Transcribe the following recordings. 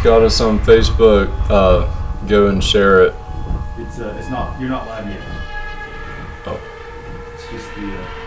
got us on Facebook. Go and share it. It's not. You're not live yet. Oh. It's just the.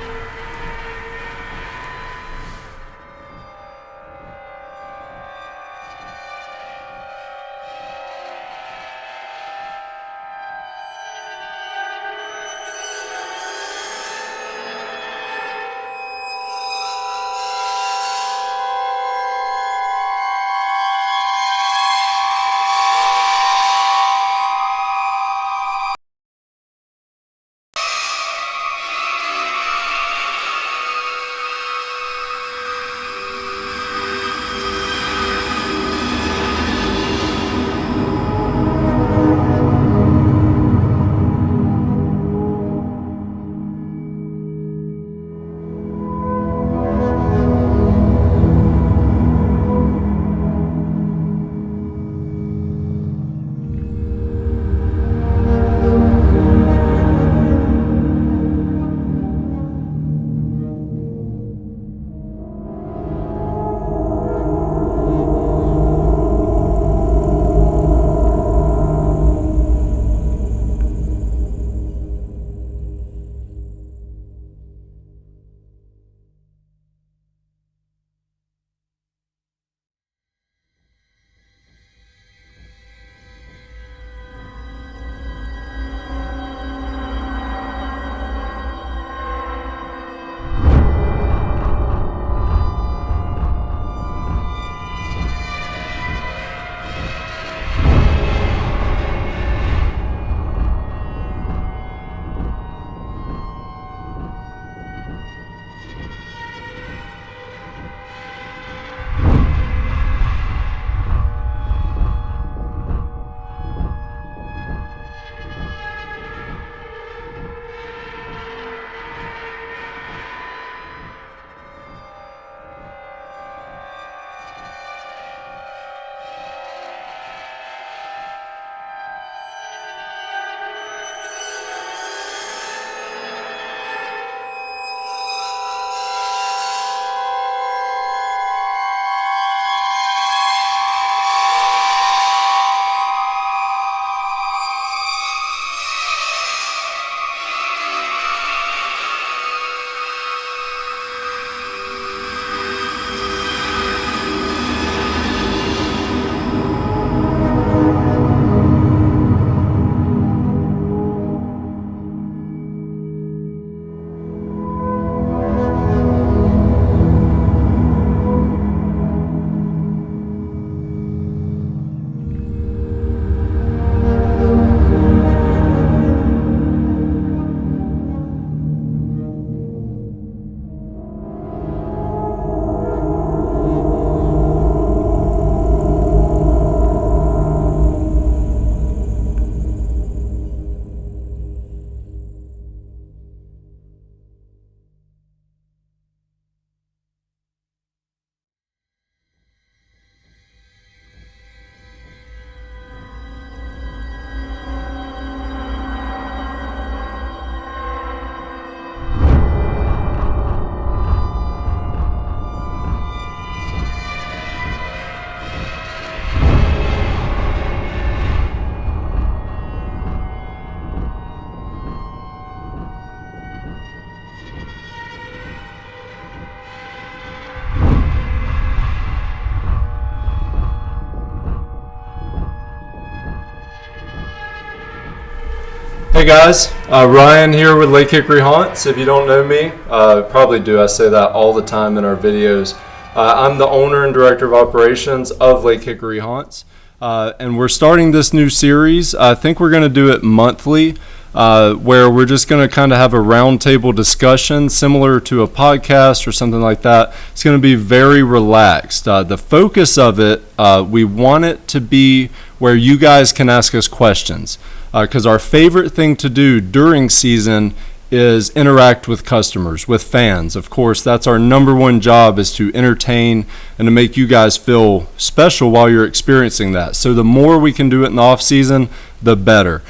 Hey guys, Ryan here with Lake Hickory Haunts. If you don't know me, probably do. I say that all the time in our videos. I'm the owner and director of operations of Lake Hickory Haunts, and we're starting this new series. I think we're going to do it monthly, where we're just going to kind of have a roundtable discussion similar to a podcast or something like that. It's going to be very relaxed. The focus of it, we want it to be where you guys can ask us questions. Because our favorite thing to do during season is interact with customers, with fans. Of course, that's our number one job, is to entertain and to make you guys feel special while you're experiencing that. So the more we can do it in the off season, the better.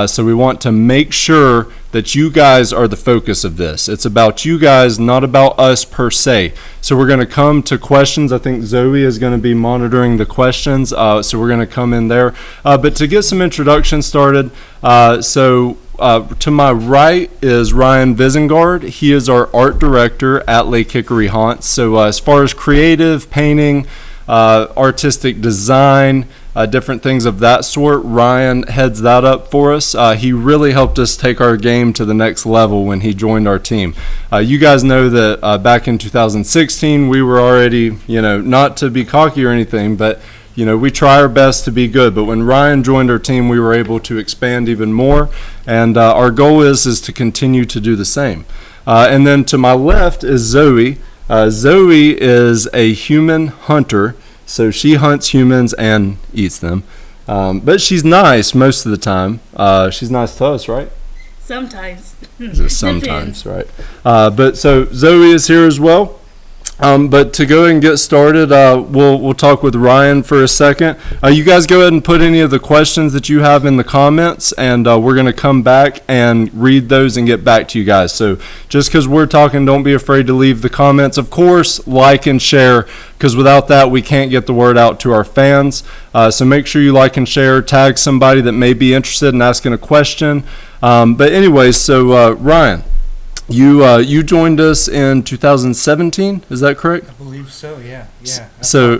So we want to make sure that you guys are the focus of this. It's about you guys, not about us per se. So we're going to come to questions. I think Zoe is going to be monitoring the questions. So we're going to come in there. But to get some introduction started, to my right is Ryan Visengard. He is our art director at Lake Hickory Haunts. So as far as creative, painting, artistic design, different things of that sort, Ryan heads that up for us. He really helped us take our game to the next level when he joined our team. You guys know that back in 2016, we were already, not to be cocky or anything, but we try our best to be good. But when Ryan joined our team, we were able to expand even more. And our goal is to continue to do the same. And then to my left is Zoe. Zoe is a human hunter. So she hunts humans and eats them. But she's nice most of the time. She's nice to us, right? Sometimes. Sometimes, right? But so Zoe is here as well. But to go and get started, we'll talk with Ryan for a second. You guys go ahead and put any of the questions that you have in the comments, and we're going to come back and read those and get back to you guys. So just because we're talking, don't be afraid to leave the comments. Of course, like and share, because without that, we can't get the word out to our fans. So make sure you like and share, tag somebody that may be interested in asking a question. But anyways, so Ryan, you joined us in 2017, is that correct? I believe so, yeah. So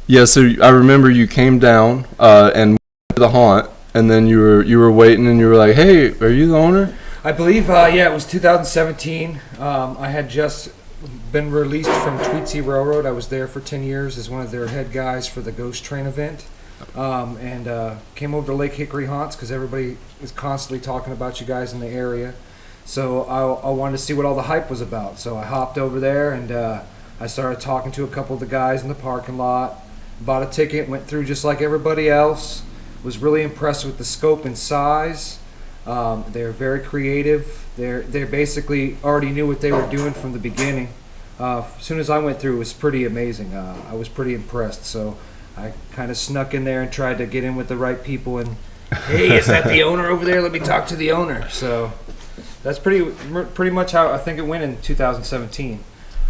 I remember you came down and went to the haunt, and then you were waiting, and you were like, "Hey, are you the owner?" I believe, it was 2017. I had just been released from Tweetsy Railroad. I was there for 10 years as one of their head guys for the Ghost Train event, and came over to Lake Hickory Haunts because everybody is constantly talking about you guys in the area. So I wanted to see what all the hype was about. So I hopped over there, and I started talking to a couple of the guys in the parking lot, bought a ticket, went through just like everybody else, was really impressed with the scope and size. They're very creative. They basically already knew what they were doing from the beginning. As soon as I went through, it was pretty amazing. I was pretty impressed. So I kind of snuck in there and tried to get in with the right people. And, hey, is that the owner over there? Let me talk to the owner. So that's pretty much how I think it went in 2017.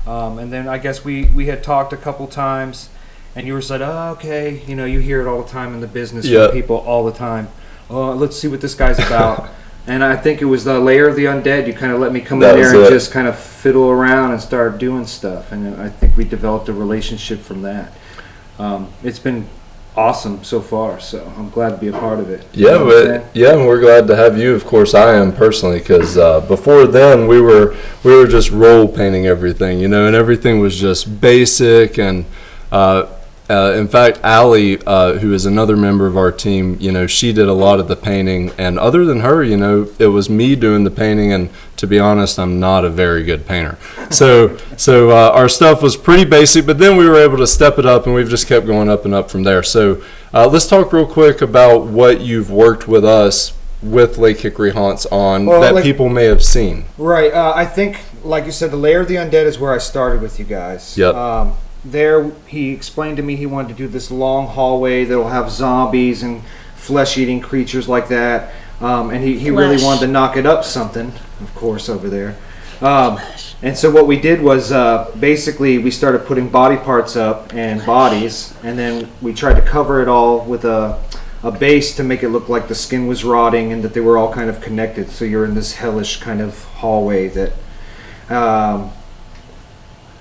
And then I guess we had talked a couple times, and you were said, "Oh, okay." You hear it all the time in the business from people all the time. "Oh, let's see what this guy's about." And I think it was the Lair of the Undead. You kind of let me come in there and just kind of fiddle around and start doing stuff. And I think we developed a relationship from that. It's been awesome so far, so I'm glad to be a part of it. And we're glad to have you. Of course, I am personally, because before then we were just roll painting everything, and everything was just basic. And in fact, Allie, who is another member of our team, she did a lot of the painting. And other than her, it was me doing the painting. And to be honest, I'm not a very good painter. So our stuff was pretty basic, but then we were able to step it up, and we've just kept going up and up from there. So let's talk real quick about what you've worked with us with Lake Hickory Haunts on that people may have seen. Right. I think, like you said, the Lair of the Undead is where I started with you guys. Yep. There, he explained to me he wanted to do this long hallway that'll have zombies and flesh-eating creatures like that. And he really wanted to knock it up something, of course, over there. And so what we did was basically we started putting body parts up and bodies, and then we tried to cover it all with a base to make it look like the skin was rotting and that they were all kind of connected. So you're in this hellish kind of hallway that...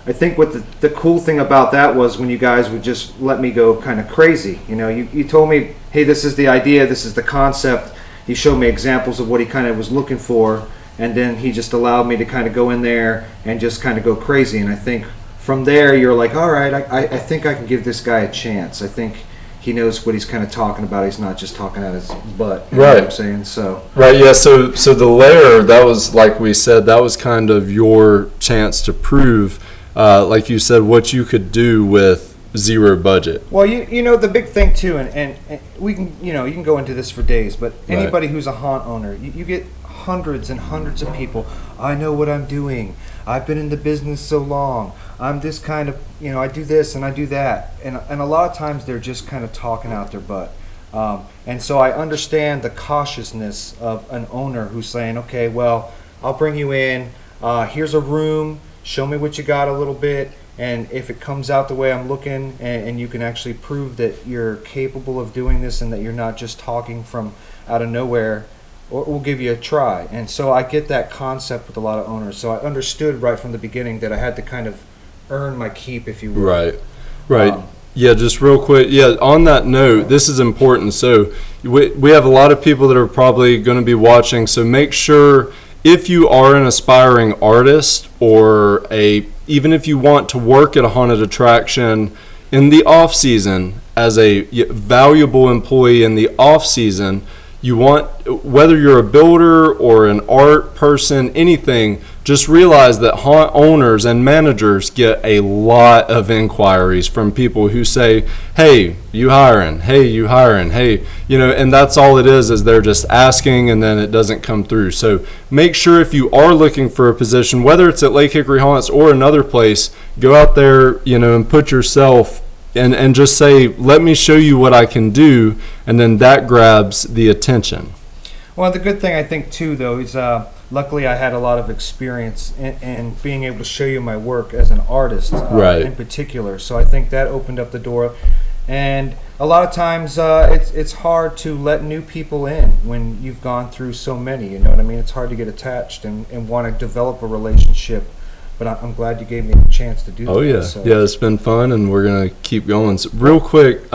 I think what the cool thing about that was when you guys would just let me go kind of crazy. You told me, hey, this is the idea, this is the concept. He showed me examples of what he kind of was looking for, and then he just allowed me to kind of go in there and just kind of go crazy. And I think from there you're like, all right, I think I can give this guy a chance. I think he knows what he's kind of talking about. He's not just talking out his butt. You know what I'm saying? So right, yeah. So the Lair, that was, like we said, that was kind of your chance to prove, like you said, what you could do with zero budget. Well, the big thing too, and we can you can go into this for days, but anybody who's a haunt owner, you get hundreds and hundreds of people. I know what I'm doing. I've been in the business so long. I'm this kind of, I do this and I do that. And a lot of times they're just kind of talking out their butt. And so I understand the cautiousness of an owner who's saying, okay, well, I'll bring you in. Here's a room. Show me what you got a little bit. And if it comes out the way I'm looking, and you can actually prove that you're capable of doing this and that you're not just talking from out of nowhere, we'll give you a try. And so I get that concept with a lot of owners. So I understood right from the beginning that I had to kind of earn my keep, if you will. Right. Yeah, just real quick. Yeah, on that note, this is important. So we have a lot of people that are probably going to be watching. So make sure, if you are an aspiring artist, or even if you want to work at a haunted attraction in the off season as a valuable employee in the off season, you want, whether you're a builder or an art person, anything, just realize that haunt owners and managers get a lot of inquiries from people who say, hey, you hiring? Hey, you hiring? Hey, and that's all it is they're just asking, and then it doesn't come through. So make sure, if you are looking for a position, whether it's at Lake Hickory Haunts or another place, go out there, and put yourself and just say, let me show you what I can do, and then that grabs the attention. Well, the good thing I think too, though, is luckily I had a lot of experience in being able to show you my work as an artist, in particular. So I think that opened up the door. And a lot of times it's hard to let new people in when you've gone through so many. You know what I mean? It's hard to get attached and want to develop a relationship. But I'm glad you gave me a chance to do that. Oh, yeah. So. Yeah, it's been fun, and we're going to keep going. So real quick,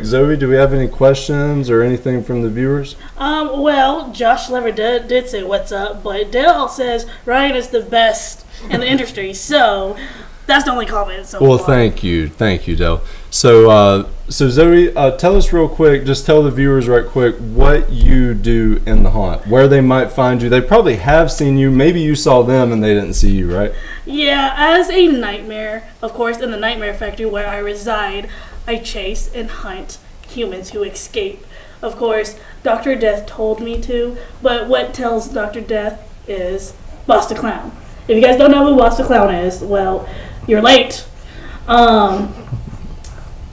Zoe, do we have any questions or anything from the viewers? Well, Josh Lever did say what's up, but Dale says Ryan is the best in the industry, so that's the only comment so far. Well, thank you, Dale. So Zoe, tell us real quick, just tell the viewers right quick what you do in the haunt, where they might find you. They probably have seen you. Maybe you saw them and they didn't see you, right? Yeah, as a nightmare, of course, in the Nightmare Factory where I reside, I chase and hunt humans who escape. Of course, Dr. Death told me to, but what tells Dr. Death is Boss the Clown. If you guys don't know who Boss the Clown is, well, you're late.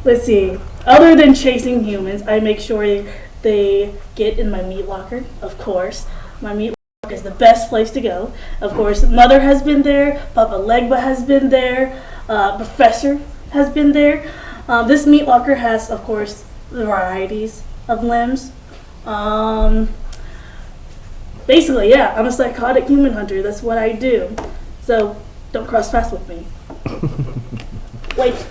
Let's see. Other than chasing humans, I make sure they get in my meat locker, of course. My meat locker is the best place to go. Of course, Mother has been there, Papa Legba has been there, Professor has been there. This meat locker has, of course, varieties of limbs. Basically, yeah, I'm a psychotic human hunter. That's what I do. So, don't cross paths with me. Wait.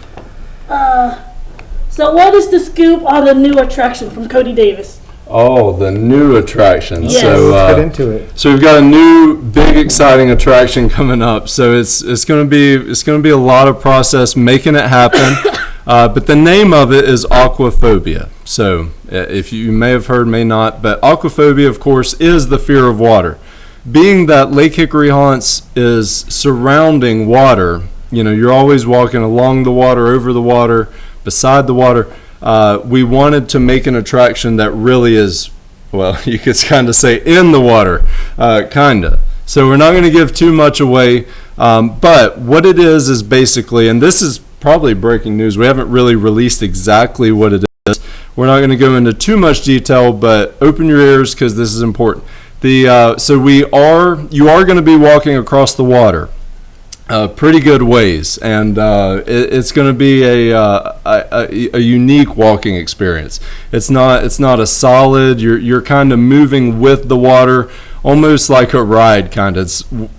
So what is the scoop on the new attraction from Cody Davis? Oh, the new attraction. Yes. So Let's get into it. So we've got a new big exciting attraction coming up. So it's going to be a lot of process making it happen. But the name of it is Aquaphobia. So if you may have heard, may not, but Aquaphobia, of course, is the fear of water. Being that Lake Hickory Haunts is surrounding water, you're always walking along the water, over the water, beside the water. We wanted to make an attraction that really is, well, you could kind of say in the water, kind of. So we're not going to give too much away, but what it is basically, and this is probably breaking news, we haven't really released exactly what it is. We're not going to go into too much detail, but open your ears because this is important. So you are going to be walking across the water. Pretty good ways, and it's going to be a unique walking experience. It's not a solid. You're kind of moving with the water, almost like a ride. Kind of.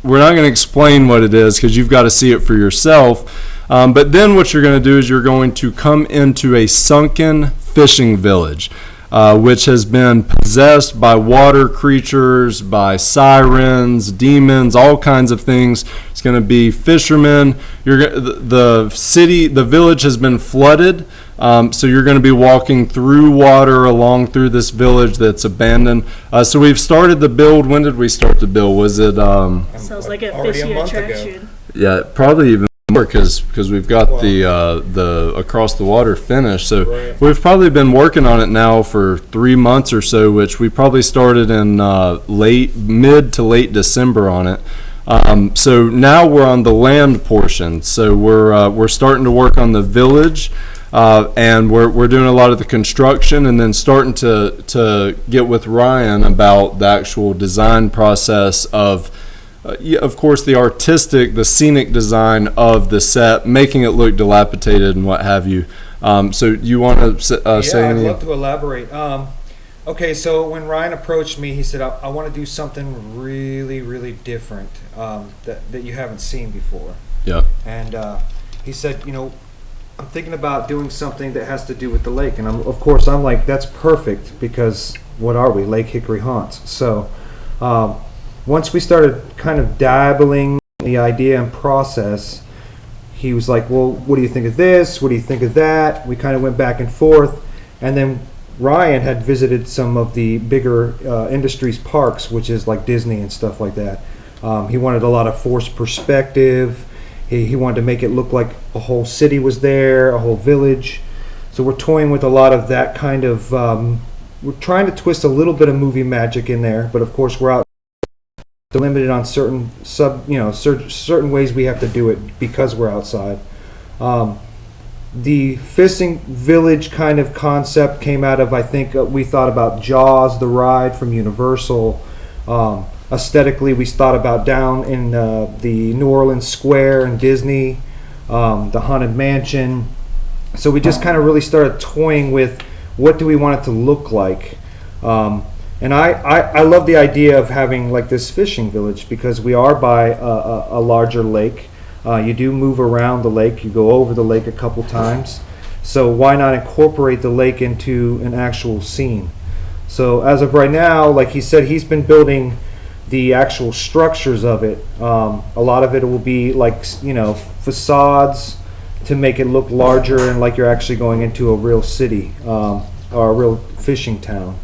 We're not going to explain what it is because you've got to see it for yourself. But then what you're going to do is you're going to come into a sunken fishing village. Which has been possessed by water creatures, by sirens, demons, all kinds of things. It's going to be fishermen. The village has been flooded, so you're going to be walking through water along through this village that's abandoned. So we've started the build. When did we start the build? Was it? Sounds like a fishy attraction. Yeah, probably even more because we've got the across the water finish. So Right. we've probably been working on it now for 3 months or so, which we probably started in mid to late December on it. So now we're on the land portion. So we're starting to work on the village, and we're doing a lot of the construction, and then starting to get with Ryan about the actual design process of. Yeah, of course, the scenic design of the set, making it look dilapidated and what have you. So you want to say I'd anything? love to elaborate. Okay, so when Ryan approached me, he said, I want to do something really, really different that you haven't seen before. Yeah. And he said, I'm thinking about doing something that has to do with the lake. And of course, I'm like, that's perfect, because what are we? Lake Hickory Haunts. So once we started kind of dabbling in the idea and process, he was like, well, what do you think of this? What do you think of that? We kind of went back and forth. And then Ryan had visited some of the bigger industries parks, which is like Disney and stuff like that. He wanted a lot of forced perspective. He wanted to make it look like a whole city was there, a whole village. So we're toying with a lot of that kind of, we're trying to twist a little bit of movie magic in there, but of course we're out limited on certain certain ways we have to do it because we're outside. The fishing village kind of concept came out of, I think, we thought about Jaws, the ride from Universal. Aesthetically, we thought about down in the New Orleans Square and Disney, the Haunted Mansion. So we just kind of really started toying with what do we want it to look like. And I love the idea of having like this fishing village, because we are by a larger lake. You do move around the lake. You go over the lake a couple times. So why not incorporate the lake into an actual scene? So as of right now, like he said, he's been building the actual structures of it. A lot of it will be like, facades to make it look larger and like you're actually going into a real city or a real fishing town.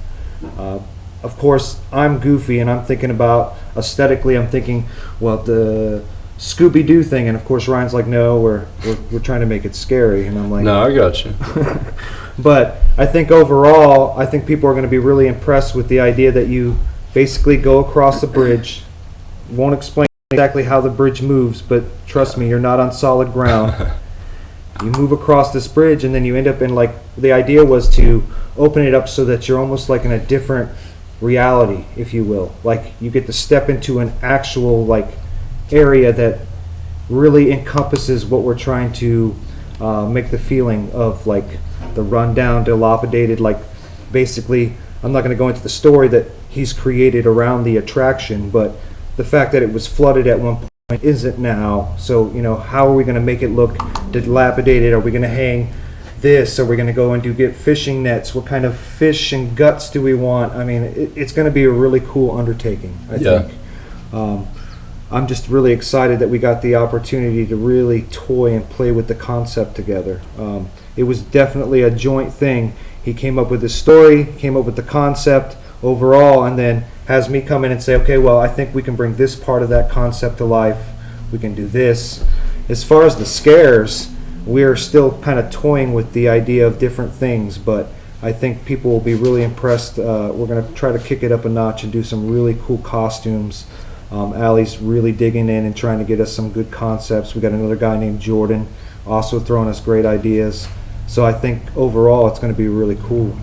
Of course, I'm goofy and I'm thinking about aesthetically. I'm thinking, well, the Scooby-Doo thing, and of course Ryan's like, no, we're trying to make it scary, and I'm like, No, I got you. But I think overall, I think people are going to be really impressed with the idea that you basically go across the bridge. Won't explain exactly how the bridge moves, but trust me, you're not on solid ground. You move across this bridge, and then you end up in, like, the idea was to open it up so that you're almost like in a different reality, if you will. Like, you get to step into an actual, like, area that really encompasses what we're trying to make the feeling of, like, the rundown, dilapidated, like, basically, I'm not going to go into the story that he's created around the attraction, but the fact that it was flooded at one point isn't now. So, how are we going to make it look dilapidated? Are we going to hang this? Are we going to go and get fishing nets? What kind of fish and guts do we want? I mean, it's going to be a really cool undertaking, I think. I'm just really excited that we got the opportunity to really toy and play with the concept together. It was definitely a joint thing. He came up with the story, came up with the concept overall, and then has me come in and say, okay, well, I think we can bring this part of that concept to life. We can do this. As far as the scares, we're still kind of toying with the idea of different things, but I think people will be really impressed. We're going to try to kick it up a notch and do some really cool costumes. Allie's really digging in and trying to get us some good concepts. We got another guy named Jordan also throwing us great ideas. So I think overall it's going to be really cool.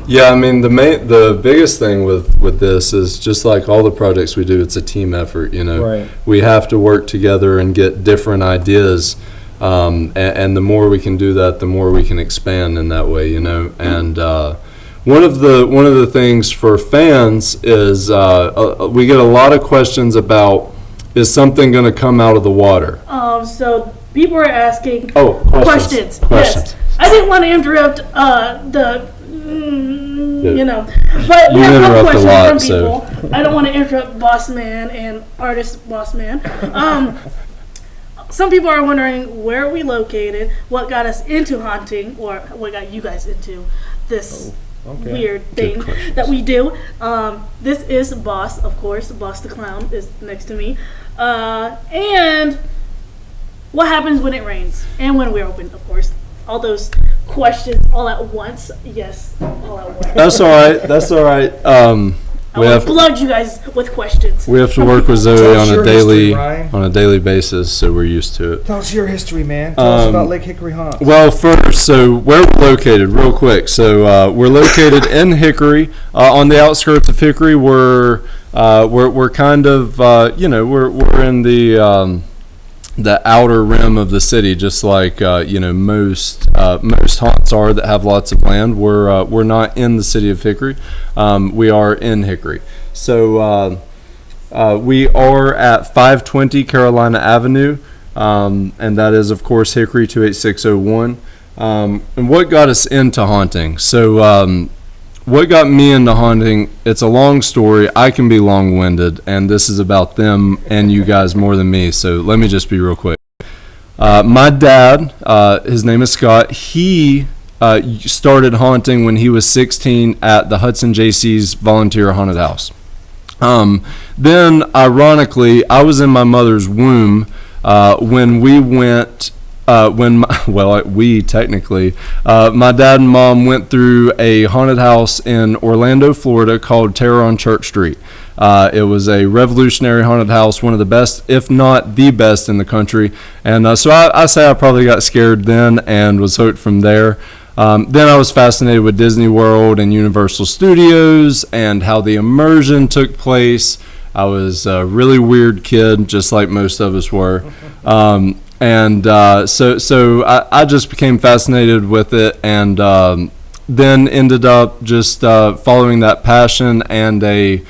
Yeah, I mean the biggest thing with this is just like all the projects we do, it's a team effort. Right. We have to work together and get different ideas, and the more we can do that, the more we can expand in that way. And one of the things for fans is we get a lot of questions about, is something going to come out of the water? So people are asking questions. Yes. I didn't want to interrupt but we have one question from people. I don't want to interrupt Boss Man and artist Boss Man. Some people are wondering where are we located, what got us into haunting, or what got you guys into this weird thing that we do. This is Boss, of course. Boss the Clown is next to me. And what happens when it rains and when we're open, of course. All those questions all at once. Yes, all at once. That's all right. That's all right. We I have flood you guys with questions. we have to work with Zoe Tell us on a your daily history, Ryan. basis, so we're used to it. Tell us your history, man. Tell us about Lake Hickory Haunts. Well, first, so where we're located, real quick. So we're located in Hickory, on the outskirts of Hickory. We're kind of we're in the outer rim of the city, just like most haunts are that have lots of land. We're not in the city of Hickory. We are in Hickory. So we are at 520 Carolina Avenue, and that is, of course, Hickory 28601. And what got us into haunting? So what got me into haunting, it's a long story. I can be long-winded, and this is about them and you guys more than me, so let me just be real quick. My dad, his name is Scott, he started haunting when he was 16 at the Hudson JC's Volunteer Haunted House. Then, ironically, I was in my mother's womb when we went... my dad and mom went through a haunted house in Orlando, Florida called Terror on Church Street. It was a revolutionary haunted house, one of the best, if not the best in the country. And so I say I probably got scared then and was hooked from there. Then I was fascinated with Disney World and Universal Studios and how the immersion took place. I was a really weird kid, just like most of us were. So I just became fascinated with it, and then ended up just following that passion. And I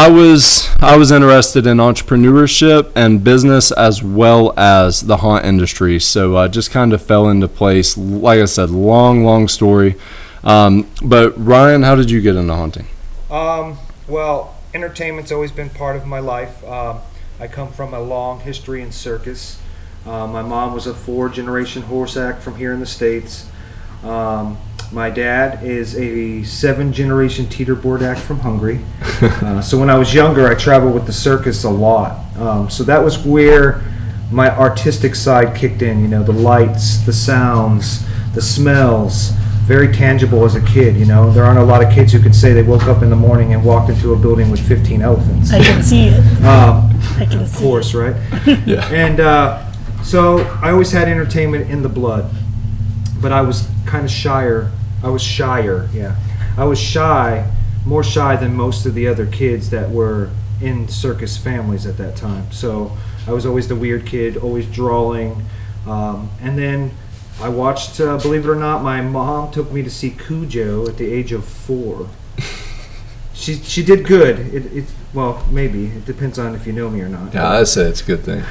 was interested in entrepreneurship and business as well as the haunt industry. So I just kind of fell into place. Like I said, long story. But Ryan, how did you get into haunting? Well, entertainment's always been part of my life. I come from a long history in circus. My mom was a 4-generation horse act from here in the States. My dad is a 7-generation teeterboard act from Hungary. So when I was younger, I traveled with the circus a lot. So that was where my artistic side kicked in, the lights, the sounds, the smells, very tangible as a kid, There aren't a lot of kids who could say they woke up in the morning and walked into a building with 15 elephants. I can see it. I can of course, right? Yeah. And so I always had entertainment in the blood, but I was kind of shyer. I was shy, more shy than most of the other kids that were in circus families at that time. So I was always the weird kid, always drawing. And then I watched, believe it or not, my mom took me to see Cujo at the age of 4. She did good. Well, maybe. It depends on if you know me or not. Yeah, I say it's a good thing.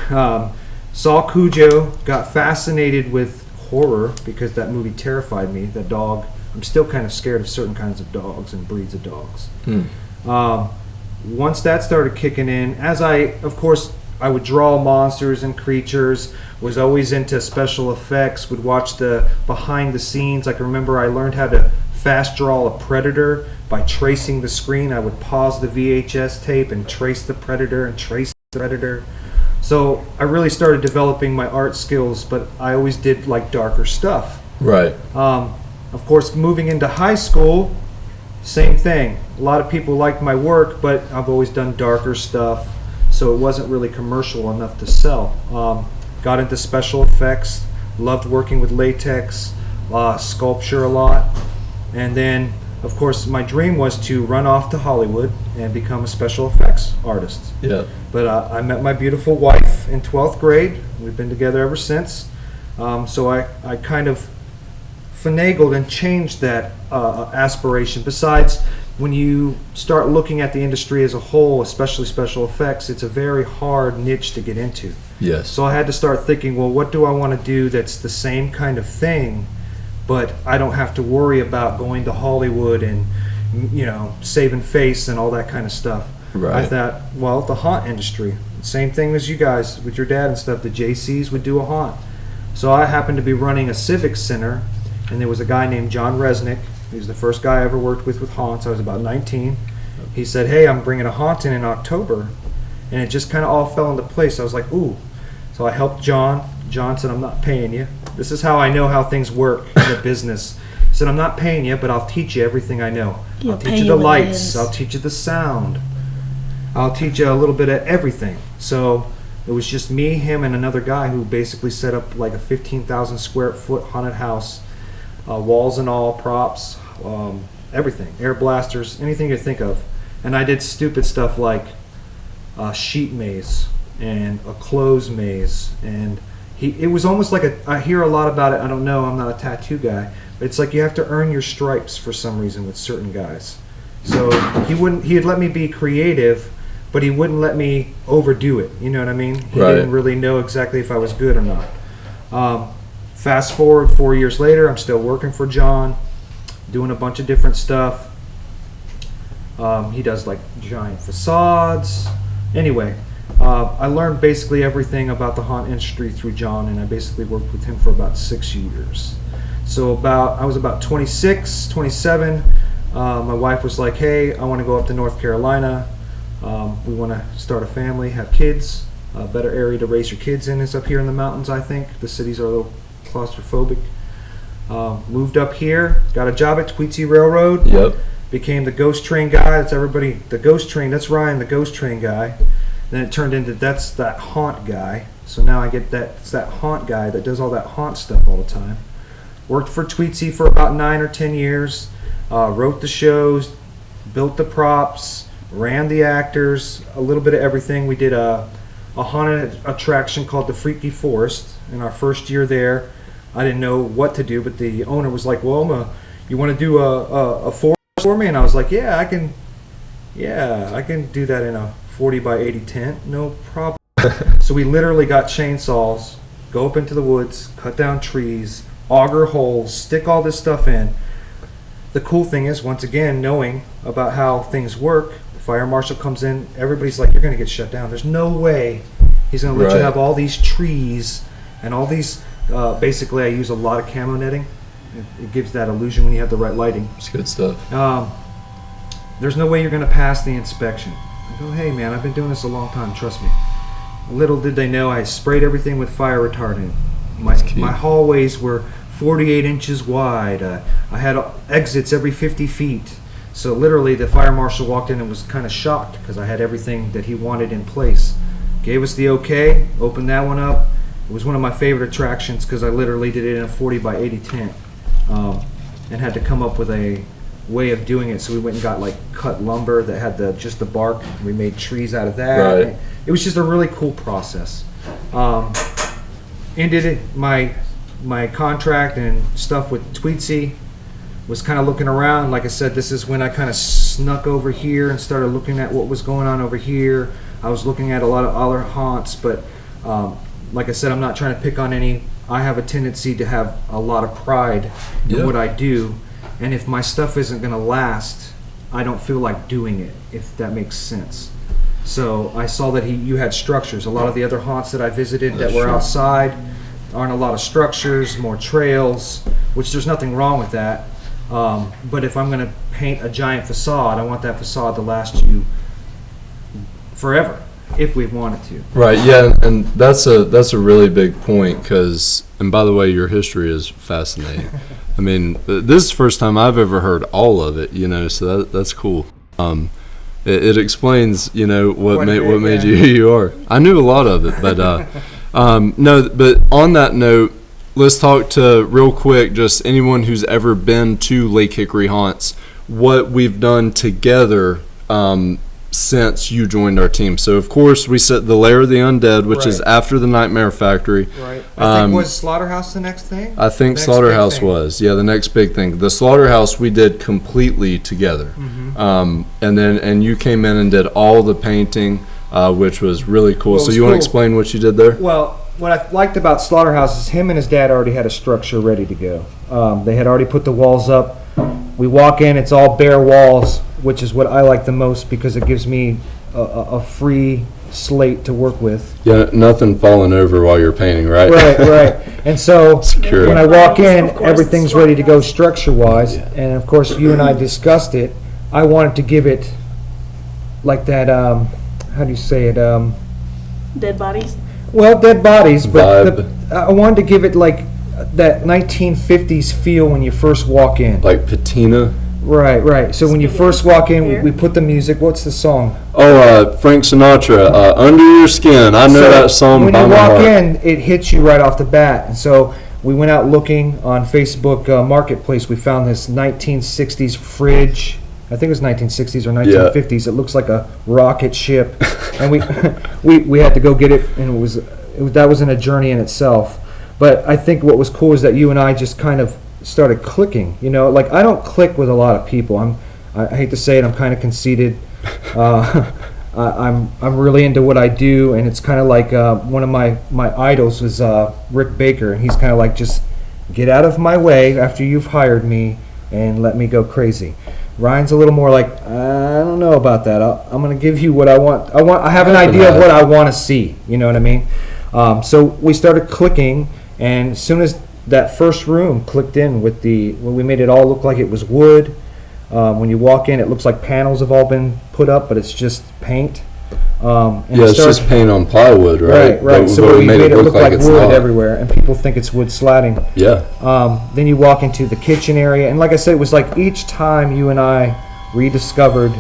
Saw Cujo, got fascinated with horror because that movie terrified me. That dog, I'm still kind of scared of certain kinds of dogs and breeds of dogs. Once that started kicking in, of course, I would draw monsters and creatures, was always into special effects, would watch the behind the scenes. Like, I remember I learned how to fast draw a predator by tracing the screen. I would pause the VHS tape and trace the predator and trace the predator. So I really started developing my art skills, but I always did like darker stuff. Right. Of course, moving into high school, same thing. A lot of people liked my work, but I've always done darker stuff, so it wasn't really commercial enough to sell. Got into special effects, loved working with latex, sculpture a lot, and then, of course, my dream was to run off to Hollywood and become a special effects artist. Yeah. But I met my beautiful wife in 12th grade. We've been together ever since. So I kind of finagled and changed that aspiration. Besides, when you start looking at the industry as a whole, especially special effects, it's a very hard niche to get into. Yes. So I had to start thinking, well, what do I want to do that's the same kind of thing, but I don't have to worry about going to Hollywood and, saving face and all that kind of stuff. Right. I thought, well, the haunt industry, same thing as you guys with your dad and stuff, the JCs would do a haunt. So I happened to be running a civic center, and there was a guy named John Resnick. He was the first guy I ever worked with haunts. I was about 19. He said, hey, I'm bringing a haunt in October. And it just kind of all fell into place. I was like, ooh. So I helped John. John said, I'm not paying you. This is how I know how things work in the business. He said, I'm not paying you, but I'll teach you everything I know. I'll teach you the lights. I'll teach you the sound. I'll teach you a little bit of everything. So it was just me, him, and another guy who basically set up like a 15,000 square foot haunted house, walls and all, props, everything, air blasters, anything you think of. And I did stupid stuff like a sheet maze and a clothes maze, and it was almost like I hear a lot about it. I don't know. I'm not a tattoo guy, but it's like you have to earn your stripes for some reason with certain guys. So he'd let me be creative, but he wouldn't let me overdo it. You know what I mean? He didn't really know exactly if I was good or not. Fast forward 4 years later, I'm still working for John, doing a bunch of different stuff. He does like giant facades. Anyway, I learned basically everything about the haunt industry through John, and I basically worked with him for about 6 years. So I was about 26, 27. My wife was like, hey, I want to go up to North Carolina. We want to start a family, have kids. A better area to raise your kids in is up here in the mountains, I think. The cities are a little claustrophobic. Moved up here, got a job at Tweetsie Railroad. Yep. Became the ghost train guy. That's everybody. The ghost train, that's Ryan, the ghost train guy. Then it turned into that's that haunt guy. So now I get it's that haunt guy that does all that haunt stuff all the time. Worked for Tweetsie for about 9 or 10 years. Wrote the shows, built the props, ran the actors, a little bit of everything. We did a haunted attraction called the Freaky Forest in our first year there. I didn't know what to do, but the owner was like, well, you want to do a forest for me? And I was like, I can do that in a 40 by 80 tent, no problem. So we literally got chainsaws, go up into the woods, cut down trees, auger holes, stick all this stuff in. The cool thing is, once again, knowing about how things work, the fire marshal comes in, everybody's like, you're going to get shut down. There's no way he's going to let you have all these trees and all these, basically I use a lot of camo netting. It gives that illusion when you have the right lighting. It's good stuff. There's no way you're going to pass the inspection. I go, hey man, I've been doing this a long time, trust me. Little did they know I sprayed everything with fire retardant. My hallways were 48 inches wide. I had exits every 50 feet. So literally the fire marshal walked in and was kind of shocked because I had everything that he wanted in place. Gave us the okay, opened that one up. It was one of my favorite attractions because I literally did it in a 40 by 80 tent and had to come up with a way of doing it. So we went and got like cut lumber that had just the bark. We made trees out of that. Right. It was just a really cool process. Ended it, my contract and stuff with Tweetsie. Was kind of looking around. Like I said, this is when I kind of snuck over here and started looking at what was going on over here. I was looking at a lot of other haunts, but like I said, I'm not trying to pick on any. I have a tendency to have a lot of pride in what I do, and if my stuff isn't going to last, I don't feel like doing it, if that makes sense. So I saw that you had structures. A lot of the other haunts that I visited that were outside aren't a lot of structures, more trails, which there's nothing wrong with that. But if I'm going to paint a giant facade, I want that facade to last you forever, if we wanted to. Right, yeah, and that's a really big point because, and by the way, your history is fascinating. I mean, this is the first time I've ever heard all of it, so that's cool. It explains, what made you who you are. I knew a lot of it, but no, but on that note, let's talk to real quick, just anyone who's ever been to Lake Hickory Haunts, what we've done together since you joined our team. So, of course, we set the Lair of the Undead, which is after the Nightmare Factory. Right. I think was Slaughterhouse the next thing? I think Slaughterhouse was. Yeah, the next big thing. The Slaughterhouse we did completely together. Mm-hmm. And you came in and did all the painting, which was really cool. So you want to explain what you did there? Well, what I liked about Slaughterhouse is him and his dad already had a structure ready to go. They had already put the walls up. We walk in, it's all bare walls, which is what I like the most because it gives me a free slate to work with. Yeah, nothing falling over while you're painting, right? Right. And so Secure. When I walk in, everything's ready to go structure-wise. And, of course, you and I discussed it. I wanted to give it like that, how do you say it? Dead bodies? Well, dead bodies, but Vibe. I wanted to give it like that 1950s feel when you first walk in. Like patina. Right. So when you first walk in, Here. we put the music. What's the song? Oh, Frank Sinatra, Under Your Skin. I know So that song when by you my walk heart. in, it hits you right off the bat. And so we went out looking on Facebook Marketplace. We found this 1960s fridge. I think it was 1960s or 1950s. It looks like a rocket ship, and we had to go get it, and that wasn't a journey in itself. But I think what was cool is that you and I just kind of started clicking. You know, like I don't click with a lot of people. I hate to say it, I'm kind of conceited. I'm really into what I do, and it's kind of like one of my idols was Rick Baker, and he's kind of like, just get out of my way after you've hired me and let me go crazy. Ryan's a little more like, I don't know about that. I'm going to give you what I want. I have an idea of what I want to see. You know what I mean? So we started clicking, and as soon as that first room clicked in with we made it all look like it was wood. When you walk in, it looks like panels have all been put up, but it's just paint. And Yeah, it's just paint on plywood, right? Right. So we made it look like it's wood not. everywhere, and people think it's wood slatting. Yeah. Then you walk into the kitchen area, and like I said, it was like each time you and I rediscovered,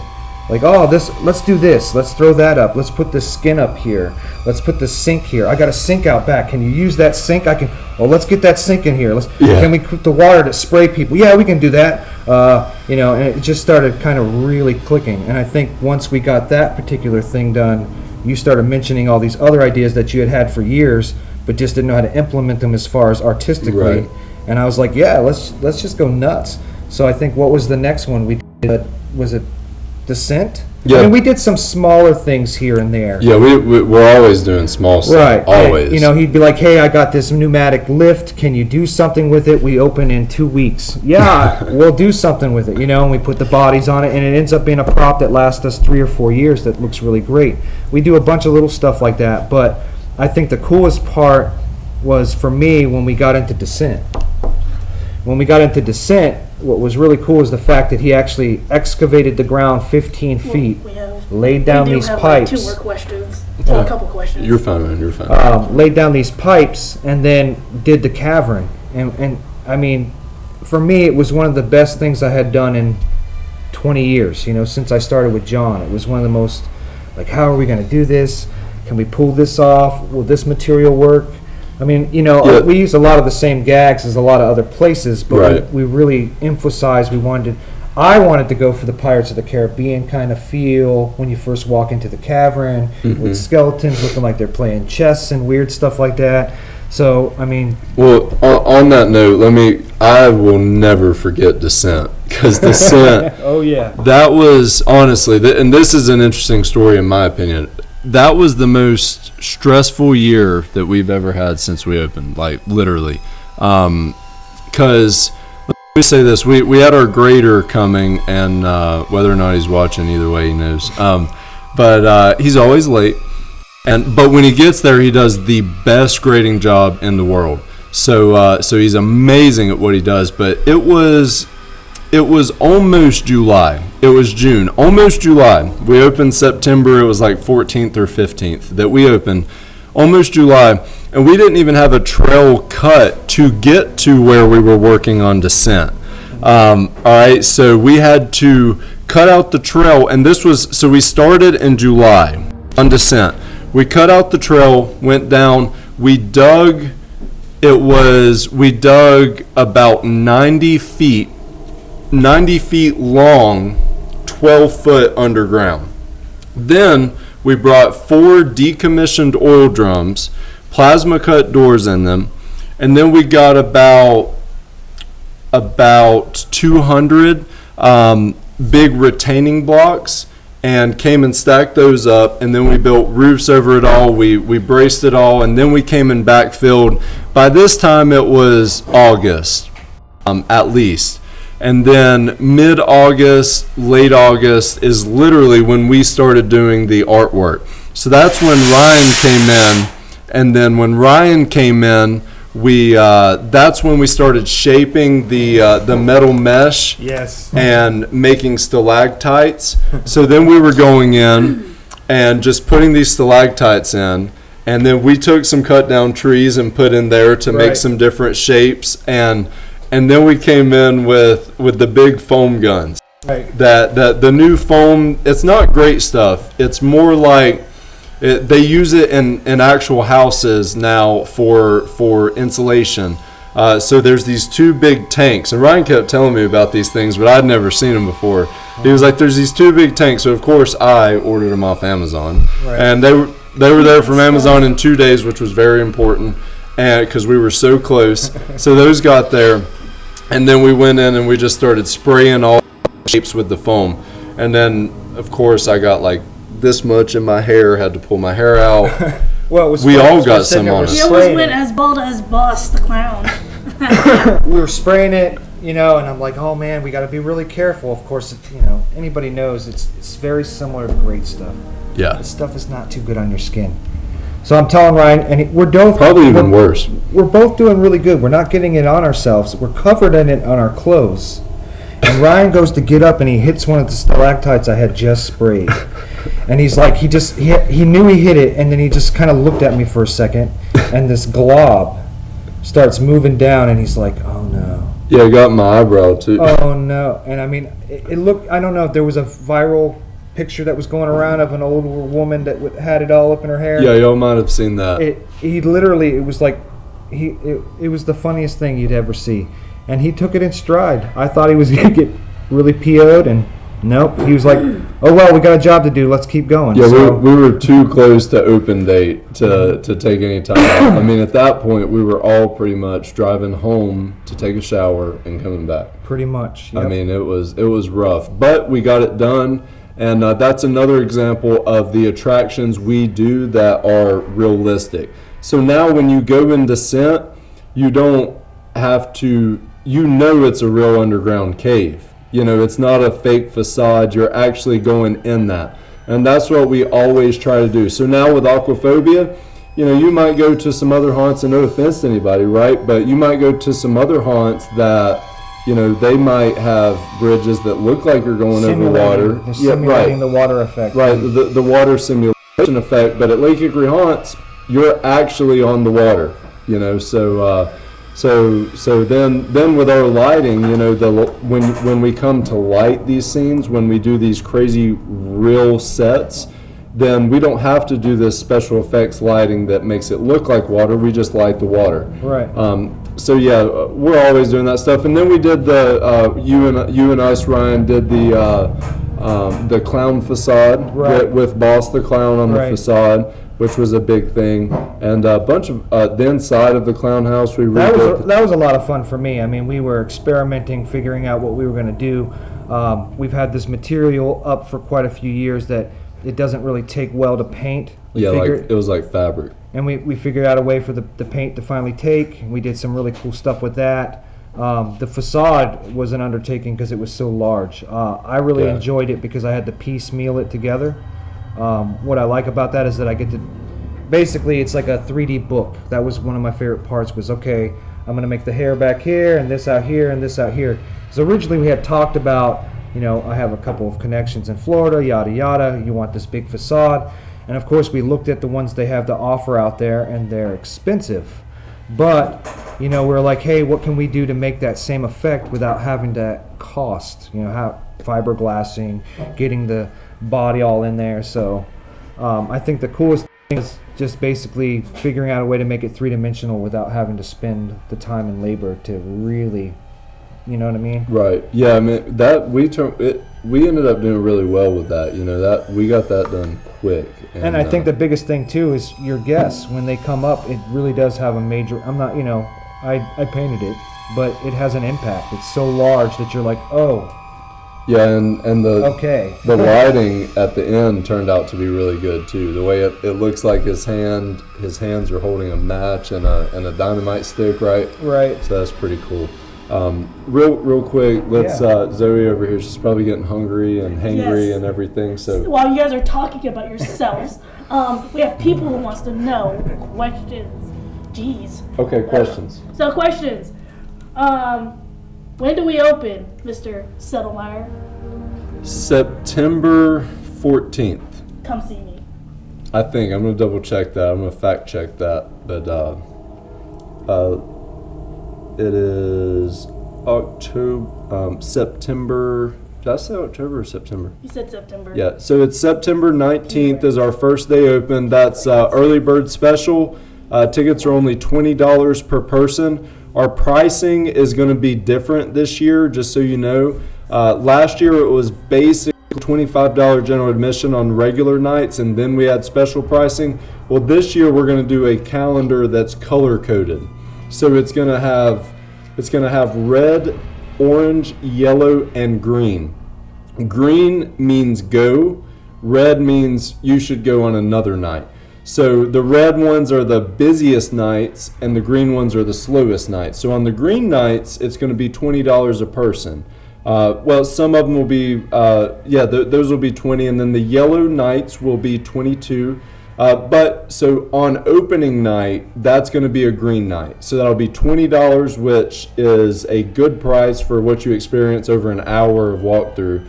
like, oh, let's do this, let's throw that up, let's put the skin up here, let's put the sink here. I got a sink out back. Can you use that sink? Let's get that sink in here. Can we put the water to spray people? Yeah, we can do that. And it just started kind of really clicking. And I think once we got that particular thing done, you started mentioning all these other ideas that you had for years, but just didn't know how to implement them as far as artistically. Right. And I was like, yeah, let's just go nuts. So I think what was the next one we did? Was it Descent? Yeah. I mean, we did some smaller things here and there. Yeah, we're always doing small stuff. Right. Always. And, he'd be like, hey, I got this pneumatic lift. Can you do something with it? We open in 2 weeks. Yeah, we'll do something with it, and we put the bodies on it, and it ends up being a prop that lasts us 3 or 4 years that looks really great. We do a bunch of little stuff like that, but I think the coolest part was, for me, when we got into Descent. When we got into Descent, what was really cool is the fact that he actually excavated the ground 15 feet, laid down these pipes. 2 more questions. A couple questions. You're fine, man. You're fine. Laid down these pipes and then did the cavern. And I mean, for me, it was one of the best things I had done in 20 years, since I started with John. It was one of the most, like, how are we going to do this? Can we pull this off? Will this material work? I mean, we use a lot of the same gags as a lot of other places, but Right. we really emphasized I wanted to go for the Pirates of the Caribbean kind of feel when you first walk into the cavern, with skeletons looking like they're playing chess and weird stuff like that. So, I mean... Well, on that note, I will never forget Descent, because Descent... Oh, yeah. That was, honestly, and this is an interesting story in my opinion, that was the most stressful year that we've ever had since we opened, like, literally. Because, let me say this, we had our grader coming, and whether or not he's watching, either way he knows. But he's always late. But when he gets there, he does the best grading job in the world. So he's amazing at what he does. But it was almost July. It was June, almost July. We opened September. It was like 14th or 15th that we opened. Almost July, and we didn't even have a trail cut to get to where we were working on Descent. All right, so we had to cut out the trail, and so we started in July on Descent. We cut out the trail, went down, we dug about 90 feet long, 12 foot underground. Then we brought 4 decommissioned oil drums, plasma cut doors in them, and then we got about 200 big retaining blocks, and came and stacked those up, and then we built roofs over it all. We braced it all, and then we came and backfilled. By this time it was August, at least. And then mid-August, late August is literally when we started doing the artwork. So that's when Ryan came in, and then when Ryan came in, that's when we started shaping the metal mesh. Yes. And making stalactites. So then we were going in and just putting these stalactites in, And then we took some cut down trees and put in there to make Right. some different shapes. And then we came in with the big foam guns. Right. That the new foam, it's not great stuff. It's more like they use it in actual houses now for insulation. So there's these two big tanks, and Ryan kept telling me about these things, but I'd never seen them before. He was like, "There's these two big tanks." So of course I ordered them off Amazon, Right. and they were there from Amazon in 2 days, which was very important, and because we were so close. So those got there, and then we went in and we just started spraying all shapes with the foam, and then of course I got like this much in my hair, had to pull my hair out. Well, it was We fun. all So got we're sitting some there, on we're us. He almost spraying went it. as bald as Boss the Clown. We were spraying it, you know, and I'm like, oh man, we got to be really careful. Of course, you know, anybody knows it's very similar to great stuff. Yeah, This stuff is not too good on your skin. So I'm telling Ryan, and we're both probably even we're- worse. We're both doing really good. We're not getting it on ourselves. We're covered in it on our clothes. And Ryan goes to get up and he hits one of the stalactites I had just sprayed. And he's like, he knew he hit it, and then he just kind of looked at me for a second, and this glob starts moving down, and he's like, oh no. Yeah, I got my eyebrow too. Oh no. And I mean, it looked, I don't know if there was a viral picture that was going around of an older woman that had it all up in her hair. Yeah, y'all might have seen that. He literally, it was like, it was the funniest thing you'd ever see. And he took it in stride. I thought he was going to get really PO'd, and nope. He was like, oh well, we got a job to do. Let's keep going. Yeah, So, we were too close to open date to take any time off. I mean, at that point, we were all pretty much driving home to take a shower and coming back. pretty much. I Yep. mean, it was rough, but we got it done, and that's another example of the attractions we do that are realistic. So now, when you go in descent, you don't have to. You know, it's a real underground cave. You know, it's not a fake facade. You're actually going in that, and that's what we always try to do. So now with Aquaphobia, you know, you might go to some other haunts, and no offense to anybody, right? But you might go to some other haunts that, you know, they might have bridges that look like you're going over water. They're simulating the water effect. Right, the water simulation effect. But at Lake Hickory Haunts, you're actually on the water. You know, so then with our lighting, you know, when we come to light these scenes, when we do these crazy real sets, then we don't have to do this special effects lighting that makes it look like water. We just light the water. Right. So yeah, we're always doing that stuff. And then we did the you and us, Ryan, did the clown facade Right. with Boss the Clown on the Right. facade, which was a big thing. And a bunch of the inside of the clown house we redid. That was a lot of fun for me. I mean, we were experimenting, figuring out what we were going to do. We've had this material up for quite a few years that it doesn't really take well to paint. Yeah, like it was like fabric. And we figured out a way for the paint to finally take. And we did some really cool stuff with that. The facade was an undertaking because it was so large. I really Yeah. enjoyed it because I had to piecemeal it together. What I like about that is that I get to, basically it's like a 3D book. That was one of my favorite parts was, okay, I'm going to make the hair back here and this out here and this out here. So originally we had talked about, you know, I have a couple of connections in Florida, yada yada, you want this big facade. And of course we looked at the ones they have to offer out there and they're expensive. But, you know, we're like, hey, what can we do to make that same effect without having to cost? You know, how fiberglassing, getting the body all in there. So I think the coolest thing is just basically figuring out a way to make it three-dimensional without having to spend the time and labor to really, you know what I mean? Right. Yeah. I mean that we ended up doing really well with that. You know, that we got that done quick. And I think the biggest thing too is your guests when they come up. It really does have a major. I'm not, you know, I painted it, but it has an impact. It's so large that you're like, oh, yeah, and the okay. the lighting at the end turned out to be really good too. The way it looks like his hands are holding a match and a dynamite stick, right? Right. So that's pretty cool. Real quick, let's Zoe over here. She's probably getting hungry and hangry Yes. and everything. So While you guys are talking about yourselves, we have people who wants to know questions. Jeez. okay, questions. So questions. When do we open, Mr. Settlemeyer? September 14th. Come see me. I think I'm gonna double check that. I'm gonna fact check that, but it is September. Did I say October or September? You said September. Yeah, so it's September 19th is our first day open. That's early bird special. Tickets are only $20 per person. Our pricing is going to be different this year, just so you know. Last year it was basically $25 general admission on regular nights, and then we had special pricing. Well, this year we're going to do a calendar that's color coded. So it's going to have red, orange, yellow, and green. Green means go. Red means you should go on another night. So the red ones are the busiest nights, and the green ones are the slowest nights. So on the green nights, it's going to be $20 a person. Well, some of them will be, those will be 20, and then the yellow nights will be 22. But so on opening night, that's going to be a green night. So that'll be $20, which is a good price for what you experience over an hour of walkthrough.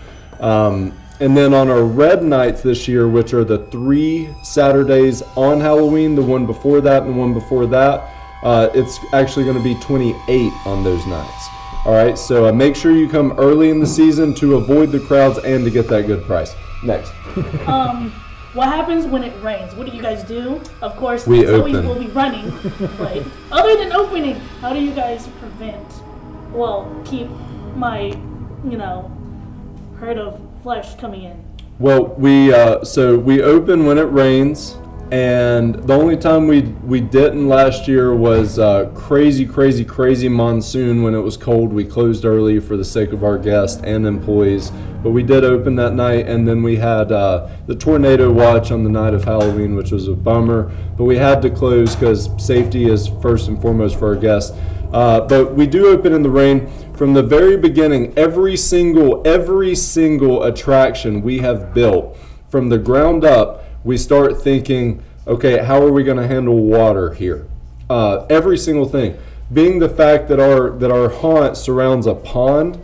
And then on our red nights this year, which are the 3 Saturdays on Halloween, the one before that and the one before that, it's actually going to be 28 on those nights. All right, so make sure you come early in the season to avoid the crowds and to get that good price. Next. What happens when it rains? What do you guys do? Of course, We Zoe open. will be running. But other than opening, how do you guys keep my, herd of flesh coming in? Well, we open when it rains, and the only time we didn't last year was crazy monsoon when it was cold. We closed early for the sake of our guests and employees, but we did open that night, and then we had the tornado watch on the night of Halloween, which was a bummer, but we had to close because safety is first and foremost for our guests. But we do open in the rain. From the very beginning, every single attraction we have built from the ground up, we start thinking, okay, how are we going to handle water here? Every single thing. Being the fact that our haunt surrounds a pond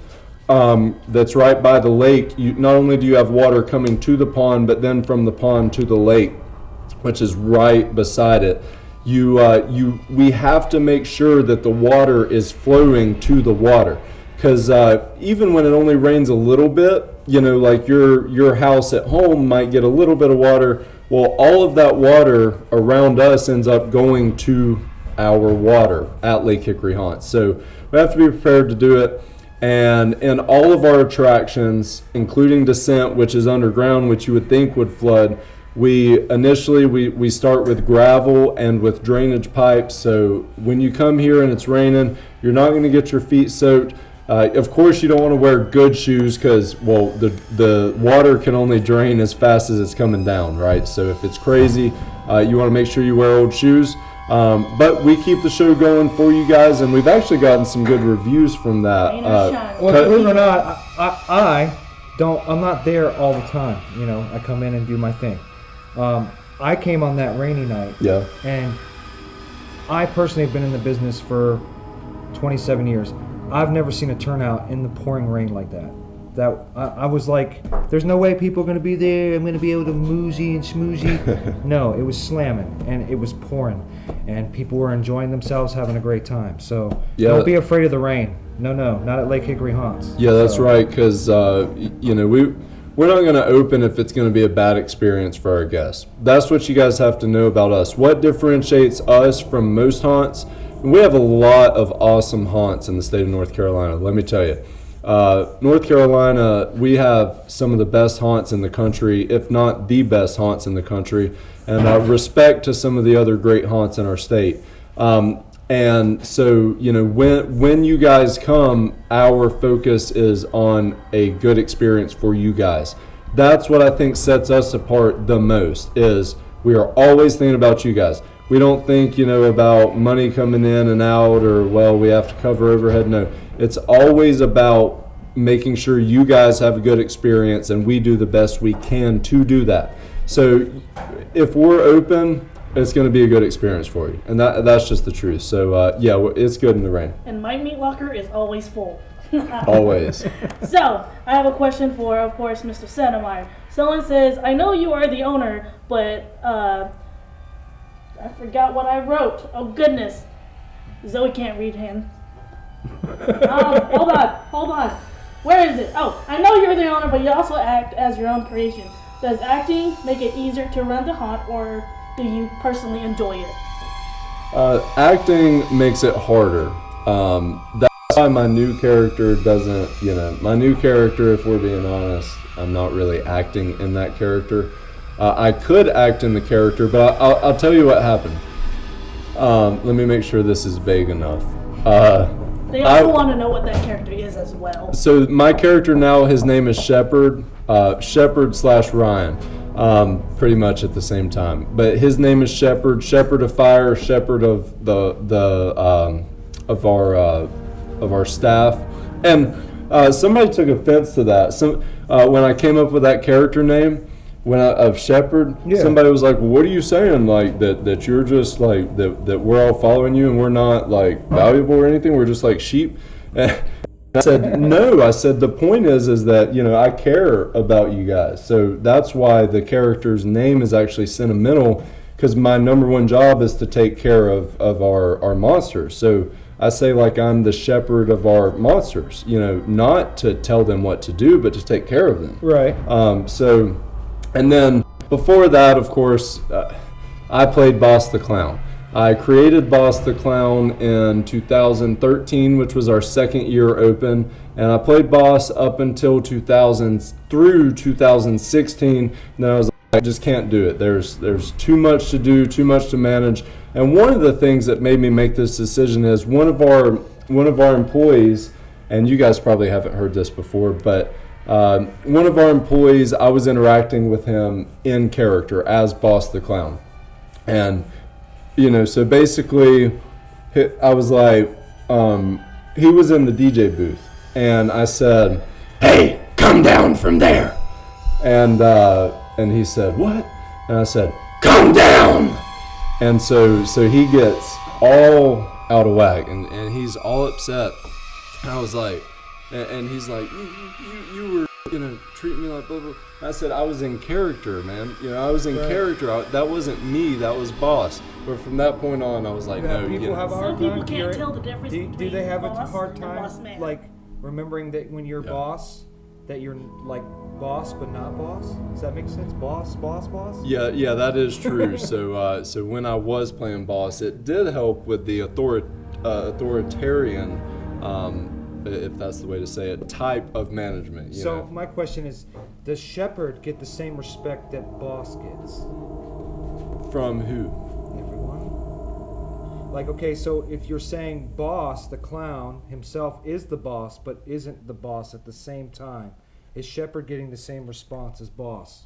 that's right by the lake, not only do you have water coming to the pond, but then from the pond to the lake, which is right beside it. We have to make sure that the water is flowing to the water, because even when it only rains a little bit, like your house at home might get a little bit of water. Well, all of that water around us ends up going to our water at Lake Hickory Haunts. So we have to be prepared to do it. And in all of our attractions, including Descent, which is underground, which you would think would flood, we start with gravel and with drainage pipes. So when you come here and it's raining, you're not going to get your feet soaked. Of course, you don't want to wear good shoes because, the water can only drain as fast as it's coming down, right? So if it's crazy, you want to make sure you wear old shoes. But we keep the show going for you guys, and we've actually gotten some good reviews from that. Well, believe it or not, I'm not there all the time. I come in and do my thing. I came on that rainy night. Yeah. And I personally have been in the business for 27 years. I've never seen a turnout in the pouring rain like that. I was like, there's no way people are going to be there. I'm going to be able to moozy and schmoozy. No, it was slamming, and it was pouring, and people were enjoying themselves, having a great time. So don't be afraid of the rain. No, not at Lake Hickory Haunts. Yeah, that's right, because we're not going to open if it's going to be a bad experience for our guests. That's what you guys have to know about us. What differentiates us from most haunts? We have a lot of awesome haunts in the state of North Carolina, let me tell you. North Carolina, we have some of the best haunts in the country, if not the best haunts in the country, and respect to some of the other great haunts in our state. And so, when you guys come, our focus is on a good experience for you guys. That's what I think sets us apart the most, is we are always thinking about you guys. We don't think, about money coming in and out, or, we have to cover overhead. No, it's always about making sure you guys have a good experience, and we do the best we can to do that. So if we're open, it's going to be a good experience for you, and that's just the truth. So it's good in the rain. And my meat locker is always full. Always. So I have a question for, of course, Mr. Senemeyer. someone says, I know you are the owner, but I forgot what I wrote. Oh, goodness. Zoe can't read hand. Hold on. Where is it? Oh, I know you're the owner, but you also act as your own creation. Does acting make it easier to run the haunt, or do you personally enjoy it? Acting makes it harder. That's why my new character doesn't, my new character, if we're being honest, I'm not really acting in that character. I could act in the character, but I'll tell you what happened. Let me make sure this is vague enough. They also want to know what that character is as well. So my character now, his name is Shepherd, Shepherd/Ryan, pretty much at the same time. But his name is Shepherd, Shepherd of Fire, Shepherd of of our staff, and somebody took offense to that. When I came up with that character name, of Shepherd, somebody was like, "What are you saying? Like that you're just like that we're all following you and we're not like valuable or anything? We're just like sheep." And I said, "No." I said the point is that I care about you guys, so that's why the character's name is actually sentimental, because my number one job is to take care of our monsters. So I say like I'm the shepherd of our monsters, not to tell them what to do, but to take care of them. Right. And then before that, of course, I played Boss the Clown. I created Boss the Clown in 2013, which was our second year open, and I played Boss up until 2016. And then I was like, I just can't do it. There's too much to do, too much to manage. And one of the things that made me make this decision is one of our employees, and you guys probably haven't heard this before, but one of our employees, I was interacting with him in character as Boss the Clown. And, so basically, I was like, he was in the DJ booth. And I said, "Hey, come down from there." And he said, "What?" And I said, "Come down." And so he gets all out of whack. And he's all upset. And I was like, and he's like, you were gonna treat me like blah blah. I said I was in character, man. I was in character. That wasn't me. That was Boss. But from that point on, I was like, no. People have a hard Some people time can't tell the difference between do they have a boss hard and time boss man. like remembering that when you're boss, that you're like boss but not boss? Does that make sense? Boss. Yeah, that is true. So when I was playing Boss, it did help with the authoritarian, if that's the way to say it, type of management. So my question is, does Shepherd get the same respect that Boss gets? From who? Everyone. Like, okay, so if you're saying Boss, the clown himself is the boss, but isn't the boss at the same time, is Shepherd getting the same response as Boss?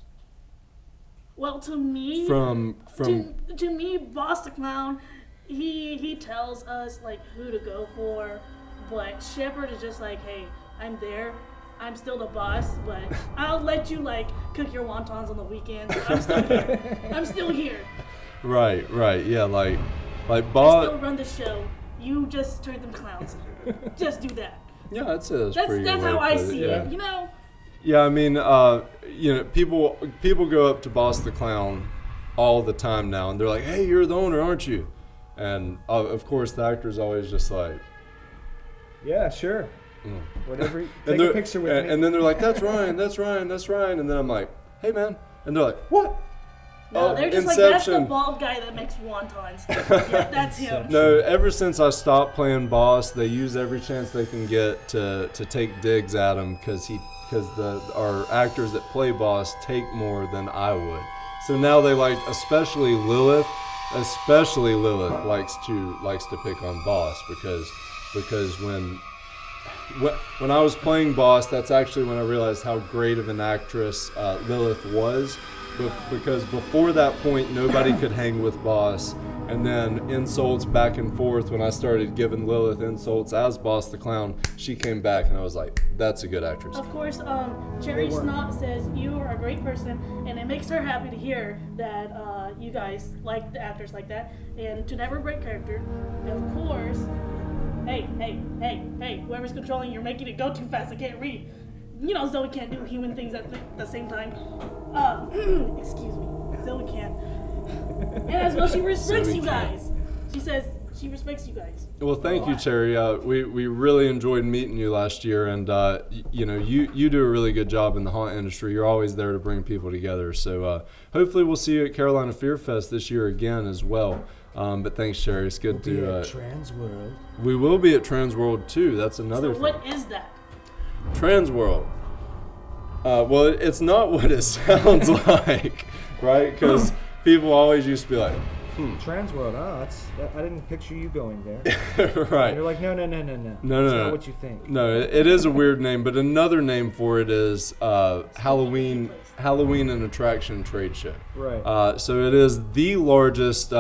Well, to me, From to me, Boss the Clown, he tells us like who to go for, but Shepherd is just like, hey, I'm there. I'm still the boss, but I'll let you like cook your wontons on the weekends. I'm still here. I'm still here. Right, yeah, like I Boss. still run the show. You just turn them clowns. Just do that. Yeah, I'd say that's pretty good. That's way how to I put see yeah. it. Yeah, I mean, people go up to Boss the Clown all the time now, and they're like, "Hey, you're the owner, aren't you?" And of course, the actor's always just like, Yeah, sure. Whatever. Take a picture with me. And then they're like, "That's Ryan, that's Ryan, that's Ryan," and then I'm like, "Hey, man," and they're like, "What?" No, they're just Inception. like, that's the bald guy that makes wontons. Yeah, that's him. No, ever since I stopped playing Boss, they use every chance they can get to take digs at him because our actors that play Boss take more than I would. So now they like, especially Lilith likes to pick on Boss because when I was playing Boss, that's actually when I realized how great of an actress Lilith was. Because before that point, nobody could hang with Boss. And then insults back and forth, when I started giving Lilith insults as Boss the Clown, she came back and I was like, that's a good actress. Of course, Cherry Snot says you are a great person, and it makes her happy to hear that you guys like the actors like that, and to never break character. And of course, hey, whoever's controlling, you're making it go too fast, I can't read. Zoe can't do human things at the same time. Excuse me. Zoe can't. And as well, she respects Zoe you guys. She says she respects you guys. Well, thank you, Cherry. We really enjoyed meeting you last year, and you do a really good job in the haunt industry. You're always there to bring people together. So hopefully we'll see you at Carolina Fear Fest this year again as well. But thanks, Cherry. It's good to. Transworld. We will be at Transworld too. That's another So thing. what is that? Transworld. Well, it's not what it sounds like, right? Because people always used to be like, Transworld. I didn't picture you going there. right. You're like, no. No, That's no. not what you think. No, it is a weird name, but another name for it is Halloween and Attraction Trade Show. Right. So it is the largest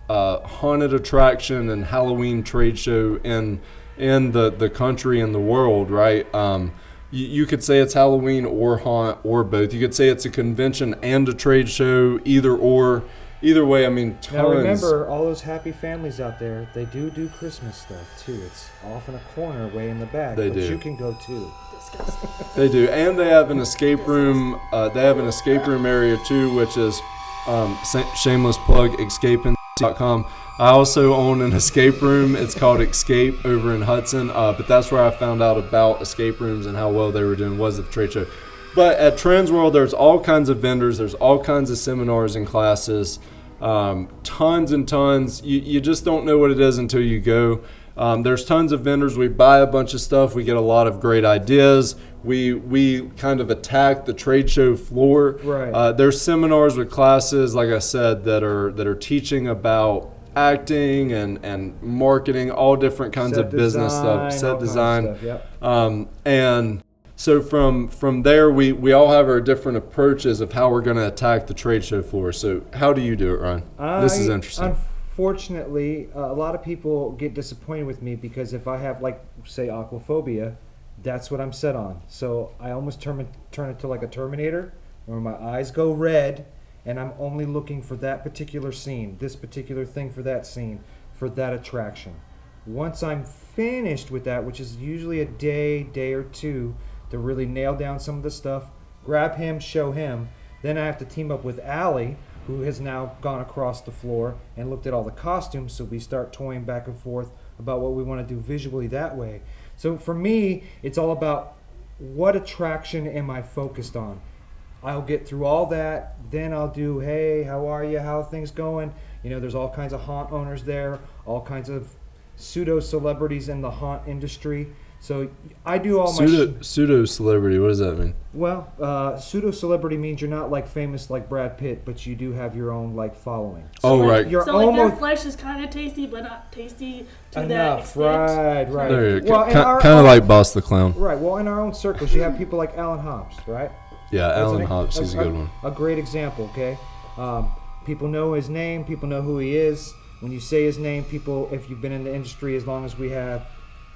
haunted attraction and Halloween trade show in the country and the world, right? You could say it's Halloween or haunt or both. You could say it's a convention and a trade show, either or. Either way, I mean, tons. Now remember, all those happy families out there, they do Christmas stuff too. It's off in a corner way in the back. They but do. you can go too. Disgusting. They do, and they have an escape room. They have an escape room area too, which is shameless plug, escaping.com. I also own an escape room. It's called Escape over in Hudson, but that's where I found out about escape rooms and how well they were doing was at the trade show. But at Transworld, there's all kinds of vendors. There's all kinds of seminars and classes, tons and tons. You just don't know what it is until you go. There's tons of vendors. We buy a bunch of stuff. We get a lot of great ideas. We kind of attack the trade show floor. Right. There's seminars with classes, like I said, that are teaching about acting and marketing, all different kinds of business stuff, set design. Yep. And so from there, we all have our different approaches of how we're going to attack the trade show floor. So how do you do it, Ryan? This is interesting. Unfortunately, a lot of people get disappointed with me because if I have, like, say, aquaphobia, that's what I'm set on. So I almost turn it to like a Terminator, where my eyes go red, and I'm only looking for that particular scene, this particular thing for that scene, for that attraction. Once I'm finished with that, which is usually a day or two, to really nail down some of the stuff, grab him, show him. Then I have to team up with Allie, who has now gone across the floor and looked at all the costumes, so we start toying back and forth about what we want to do visually that way. So for me, it's all about what attraction am I focused on. I'll get through all that, then I'll do, hey, how are you, how are things going? There's all kinds of haunt owners there, all kinds of pseudo-celebrities in the haunt industry. So I do all my pseudo celebrity. What does that mean? Well, pseudo celebrity means you're not like famous like Brad Pitt, but you do have your own like following. So right. You're so like your almost flesh is kind of tasty, but not tasty to that enough. extent. Right. There you go. Well, Kind of like Boss the Clown. Right. Well, in our own circles, you have people like Alan Hobbs, right? Yeah, That's Alan Hobbs. He's a good one. A great example. Okay. People know his name. People know who he is. When you say his name, people, if you've been in the industry as long as we have.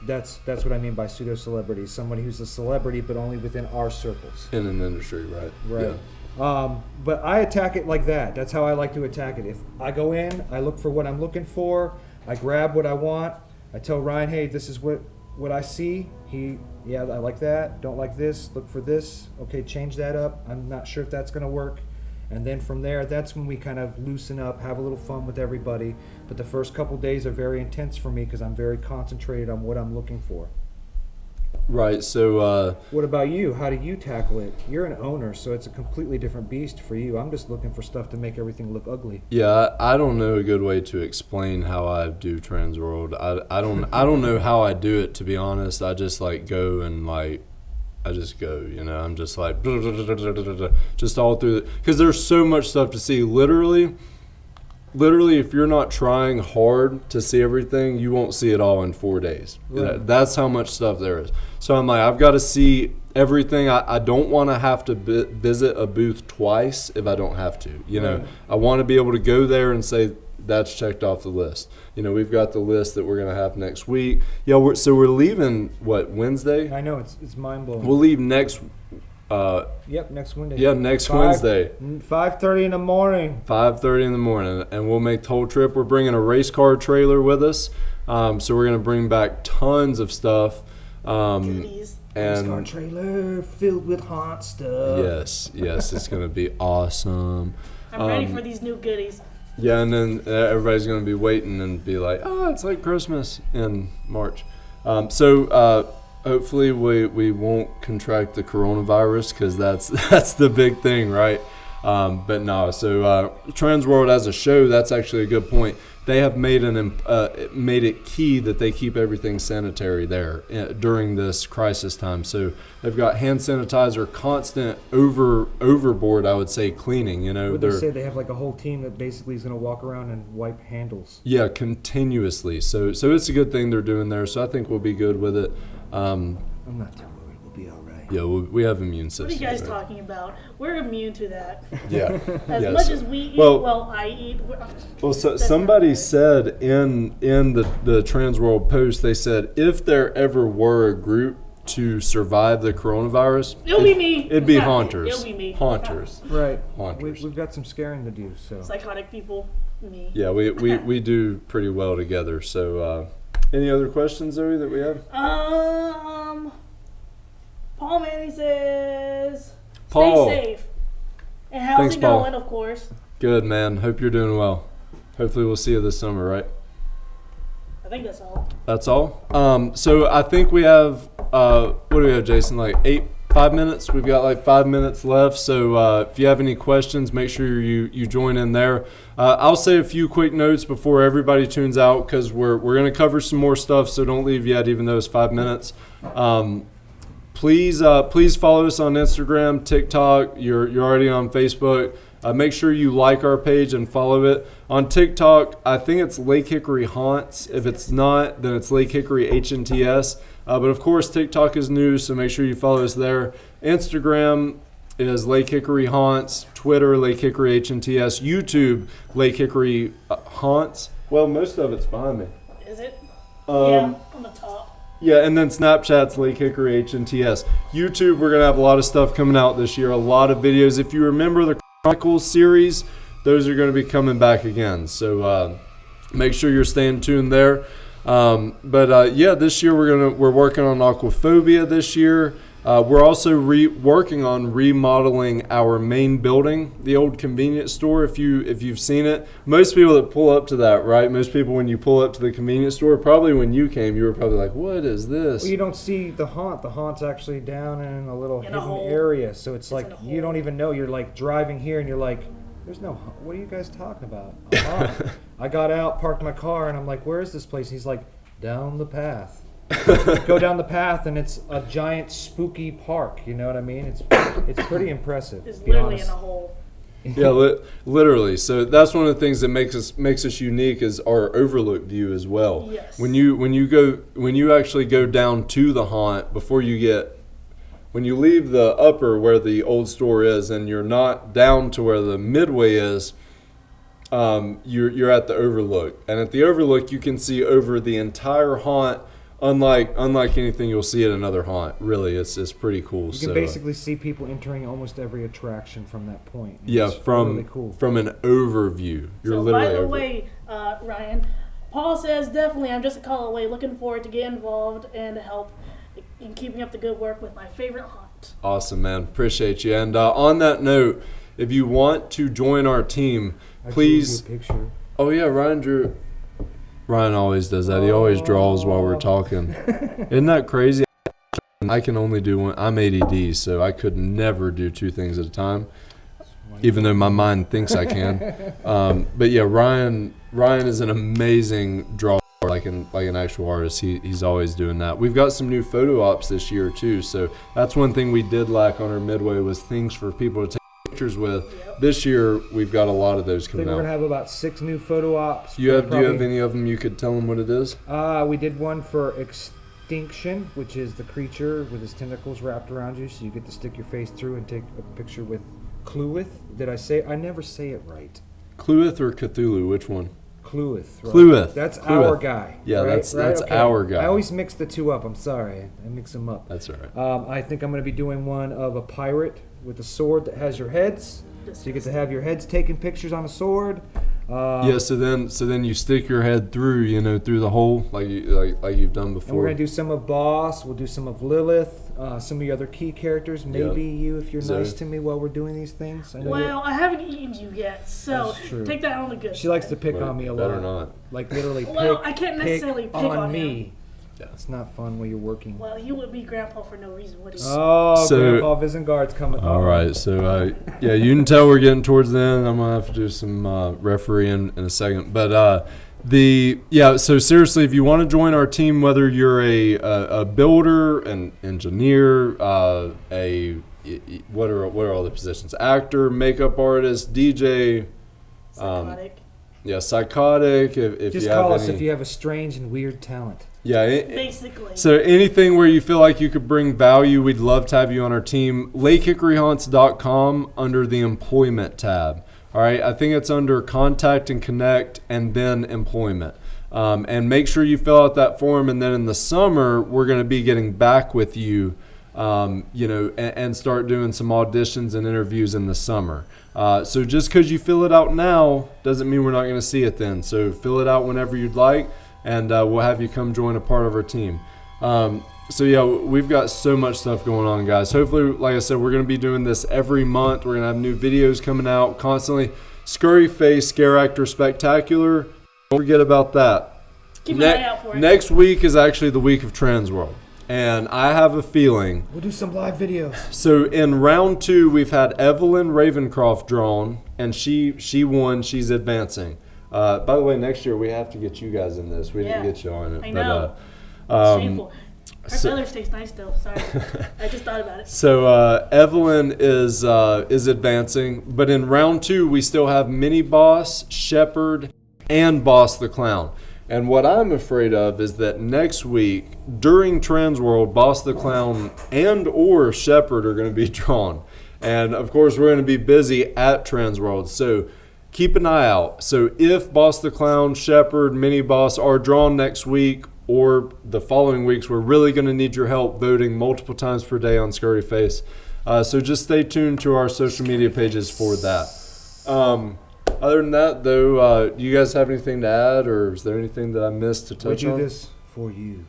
That's what I mean by pseudo-celebrity. Somebody who's a celebrity, but only within our circles. In an industry, right? Right. Yeah. But I attack it like that. That's how I like to attack it. If I go in, I look for what I'm looking for. I grab what I want. I tell Ryan, hey, this is what I see. I like that. Don't like this. Look for this. Okay, change that up. I'm not sure if that's going to work. And then from there, that's when we kind of loosen up, have a little fun with everybody. But the first couple days are very intense for me because I'm very concentrated on what I'm looking for. Right. So. What about you? How do you tackle it? You're an owner, so it's a completely different beast for you. I'm just looking for stuff to make everything look ugly. Yeah, I don't know a good way to explain how I do Transworld. I don't know how I do it, to be honest. I just go and I just go, I'm just like, just all through it. Because there's so much stuff to see. Literally, if you're not trying hard to see everything, you won't see it all in 4 days. Right. That's how much stuff there is. So I'm like, I've got to see everything. I don't want to have to visit a booth twice if I don't have to. Right. I want to be able to go there and say, that's checked off the list. We've got the list that we're going to have next week. Yeah, we're leaving, Wednesday? I know, it's mind-blowing. We'll leave next... Yep, next Wednesday. Yeah, next Wednesday. 5:30 in the morning. 5:30 in the morning, and we'll make the whole trip. We're bringing a race car trailer with us, so we're going to bring back tons of stuff. Goodies. And Our trailer filled with haunt stuff. yes, it's gonna be awesome. I'm ready for these new goodies. Yeah, and then everybody's gonna be waiting and be like, oh, it's like Christmas in March. So hopefully we won't contract the coronavirus, because that's the big thing, right? But no, so Transworld as a show, that's actually a good point. They have made it key that they keep everything sanitary there during this crisis time. So they've got hand sanitizer, constant overboard, I would say, cleaning. You know, Would they say they have like a whole team that basically is going to walk around and wipe handles? Yeah, continuously. So it's a good thing they're doing there. So I think we'll be good with it. I'm not too worried. We'll be all right. Yeah, we have immune systems. What are you guys right? talking about? We're immune to that. Yeah. As Yes. much as we eat, Well- I eat. Well, so That's somebody not said in the Transworld post, they said if there ever were a group to survive the coronavirus, It'll be me. It'd be Yeah, haunters. it'll be me. Haunters. Right. Haunters. We've got some scaring to do. So. Psychotic people, me. Yeah, we do pretty well together. So, any other questions, Zoe, that we have? Paul Manny says, Paul. stay safe. And how's Thanks, it Paul. going, of course? Good, man. Hope you're doing well. Hopefully we'll see you this summer, right? I think that's all. That's all. So I think we have what do we have, Jason? Like 5 minutes. We've got like 5 minutes left. So if you have any questions, make sure you join in there. I'll say a few quick notes before everybody tunes out, because we're going to cover some more stuff. So don't leave yet, even though it's 5 minutes. Please follow us on Instagram, TikTok. You're already on Facebook. Make sure you like our page and follow it. On TikTok, I think it's Lake Hickory Haunts. If it's not, then it's Lake Hickory HNTS. But of course, TikTok is new, so make sure you follow us there. Instagram is Lake Hickory Haunts. Twitter, Lake Hickory HNTS. YouTube, Lake Hickory Haunts. Well, most of it's behind me. Is it? Um, Yeah, on the top. Yeah, and then Snapchat's Lake Hickory HNTS. YouTube, we're going to have a lot of stuff coming out this year, a lot of videos. If you remember the Chronicles series, those are going to be coming back again. So make sure you're staying tuned there. But this year we're working on Aquaphobia this year. We're also working on remodeling our main building, the old convenience store. If you've seen it, most people that pull up to that, right? Most people, when you pull up to the convenience store, probably when you came, you were probably like, "What is this?" Well, you don't see the haunt. The haunt's actually down in a little In a hidden hole. area, so it's like in a you hole. don't even know. You're like driving here, and you're like, "There's no. What are you guys talking about?" A haunt. I got out, parked my car, and I'm like, "Where is this place?" He's like, "Down the path." Go down the path, and it's a giant spooky park. You know what I mean? It's pretty impressive. It's to be literally honest. in a hole. Yeah, literally. So that's one of the things that makes us unique is our overlook view as well. Yes. When you actually go down to the haunt when you leave the upper where the old store is, and you're not down to where the midway is, you're at the overlook, and at the overlook you can see over the entire haunt. Unlike anything you'll see at another haunt, really, it's pretty cool. You can basically see people entering almost every attraction from that point. Yeah, It's from really cool. from an overview. You're So literally by the over. way, Ryan, Paul says definitely I'm just a call away. Looking forward to get involved and help in keeping up the good work with my favorite haunt. Awesome, man. Appreciate you. And on that note, if you want to join our team, I drew please. you a picture. Oh yeah, Ryan drew. Ryan always does that. He always draws while we're talking. Isn't that crazy? I can only do one. I'm ADD, so I could never do two things at a time, even though my mind thinks I can. But yeah, Ryan is an amazing drawer, like an actual artist. He's always doing that. We've got some new photo ops this year too, so that's one thing we did lack on our midway was things for people to take pictures with. Yep. This year we've got a lot of those I think coming we're gonna out. have about 6 new photo ops. Do you have Probably- any of them you could tell them what it is? We did one for Extinction, which is the creature with his tentacles wrapped around you, so you get to stick your face through and take a picture with Clueth. Did I say? I never say it right. Clueth or Cthulhu? Which one? Clueth. Right? Clueth. That's Clueth. our guy. Yeah, right? that's Okay. our guy. I always mix the two up. I'm sorry. I mix them up. That's all right. I think I'm going to be doing one of a pirate with a sword that has your heads. So you get to have your heads taking pictures on a sword. Yeah. So then you stick your head through, through the hole like you've done And we're before. going to do some of Boss. We'll do some of Lilith. some of your other key characters, maybe you if you're Zoe. nice to me while we're doing these things. I know Well, I haven't eaten you yet, so That's true. take that on the good she likes to side. pick on me a lot. Better not. Like literally Well, I can't necessarily pick on me. Yeah. It's not fun when you're working. Well, he would be grandpa for no reason, would he? Oh, So- Grandpa Visengard's coming. All right, so yeah, you can tell we're getting towards the end. I'm gonna have to do some refereeing in a second, but so seriously, if you want to join our team, whether you're a builder, an engineer, what are all the positions? Actor, makeup artist, DJ, Psychotic. psychotic. If Just you have call us any, if you have a strange and weird talent. Basically. So anything where you feel like you could bring value, we'd love to have you on our team. LakeHickoryHaunts.com under the employment tab. All right, I think it's under contact and connect and then employment. And make sure you fill out that form. And then in the summer, we're going to be getting back with you, and start doing some auditions and interviews in the summer. So just because you fill it out now doesn't mean we're not going to see it then. So fill it out whenever you'd like. And we'll have you come join a part of our team. We've got so much stuff going on, guys. Hopefully, like I said, we're going to be doing this every month. We're going to have new videos coming out constantly. Scurry Face Scare Actor Spectacular. Don't forget about that. Keep an eye out for it. Next week is actually the week of Transworld. And I have a feeling. We'll do some live videos. So in round 2, we've had Evelyn Ravencroft drawn, and she won. She's advancing. By the way, next year we have to get you guys in this. We didn't get you on it. I know. But, Shameful. Her feathers taste nice though. Sorry. I just thought about it. So Evelyn is advancing, but in round 2 we still have Mini Boss, Shepherd, and Boss the Clown. And what I'm afraid of is that next week during Transworld, Boss the Clown and or Shepherd are going to be drawn, and of course we're going to be busy at Transworld. So keep an eye out. So if Boss the Clown, Shepherd, Mini Boss are drawn next week or the following weeks, we're really going to need your help voting multiple times per day on Scurry Face. So just stay tuned to our social media pages for that. Other than that, though, do you guys have anything to add, or is there anything that I missed to touch We on? do this for you.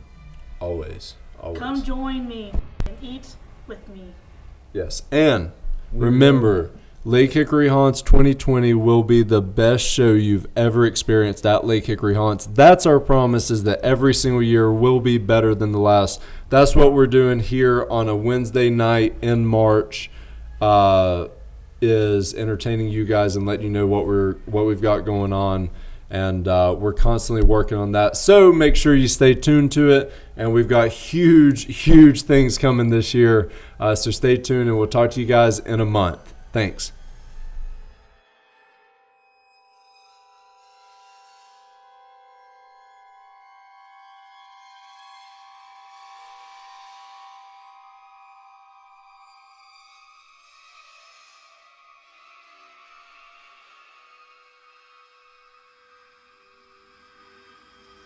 Always. Come join me and eat with me. Yes, and remember, Lake Hickory Haunts 2020 will be the best show you've ever experienced at Lake Hickory Haunts. That's our promise, is that every single year will be better than the last. That's what we're doing here on a Wednesday night in March, is entertaining you guys and letting you know what we've got going on. And we're constantly working on that. So make sure you stay tuned to it. And we've got huge things coming this year. So stay tuned, and we'll talk to you guys in a month. Thanks.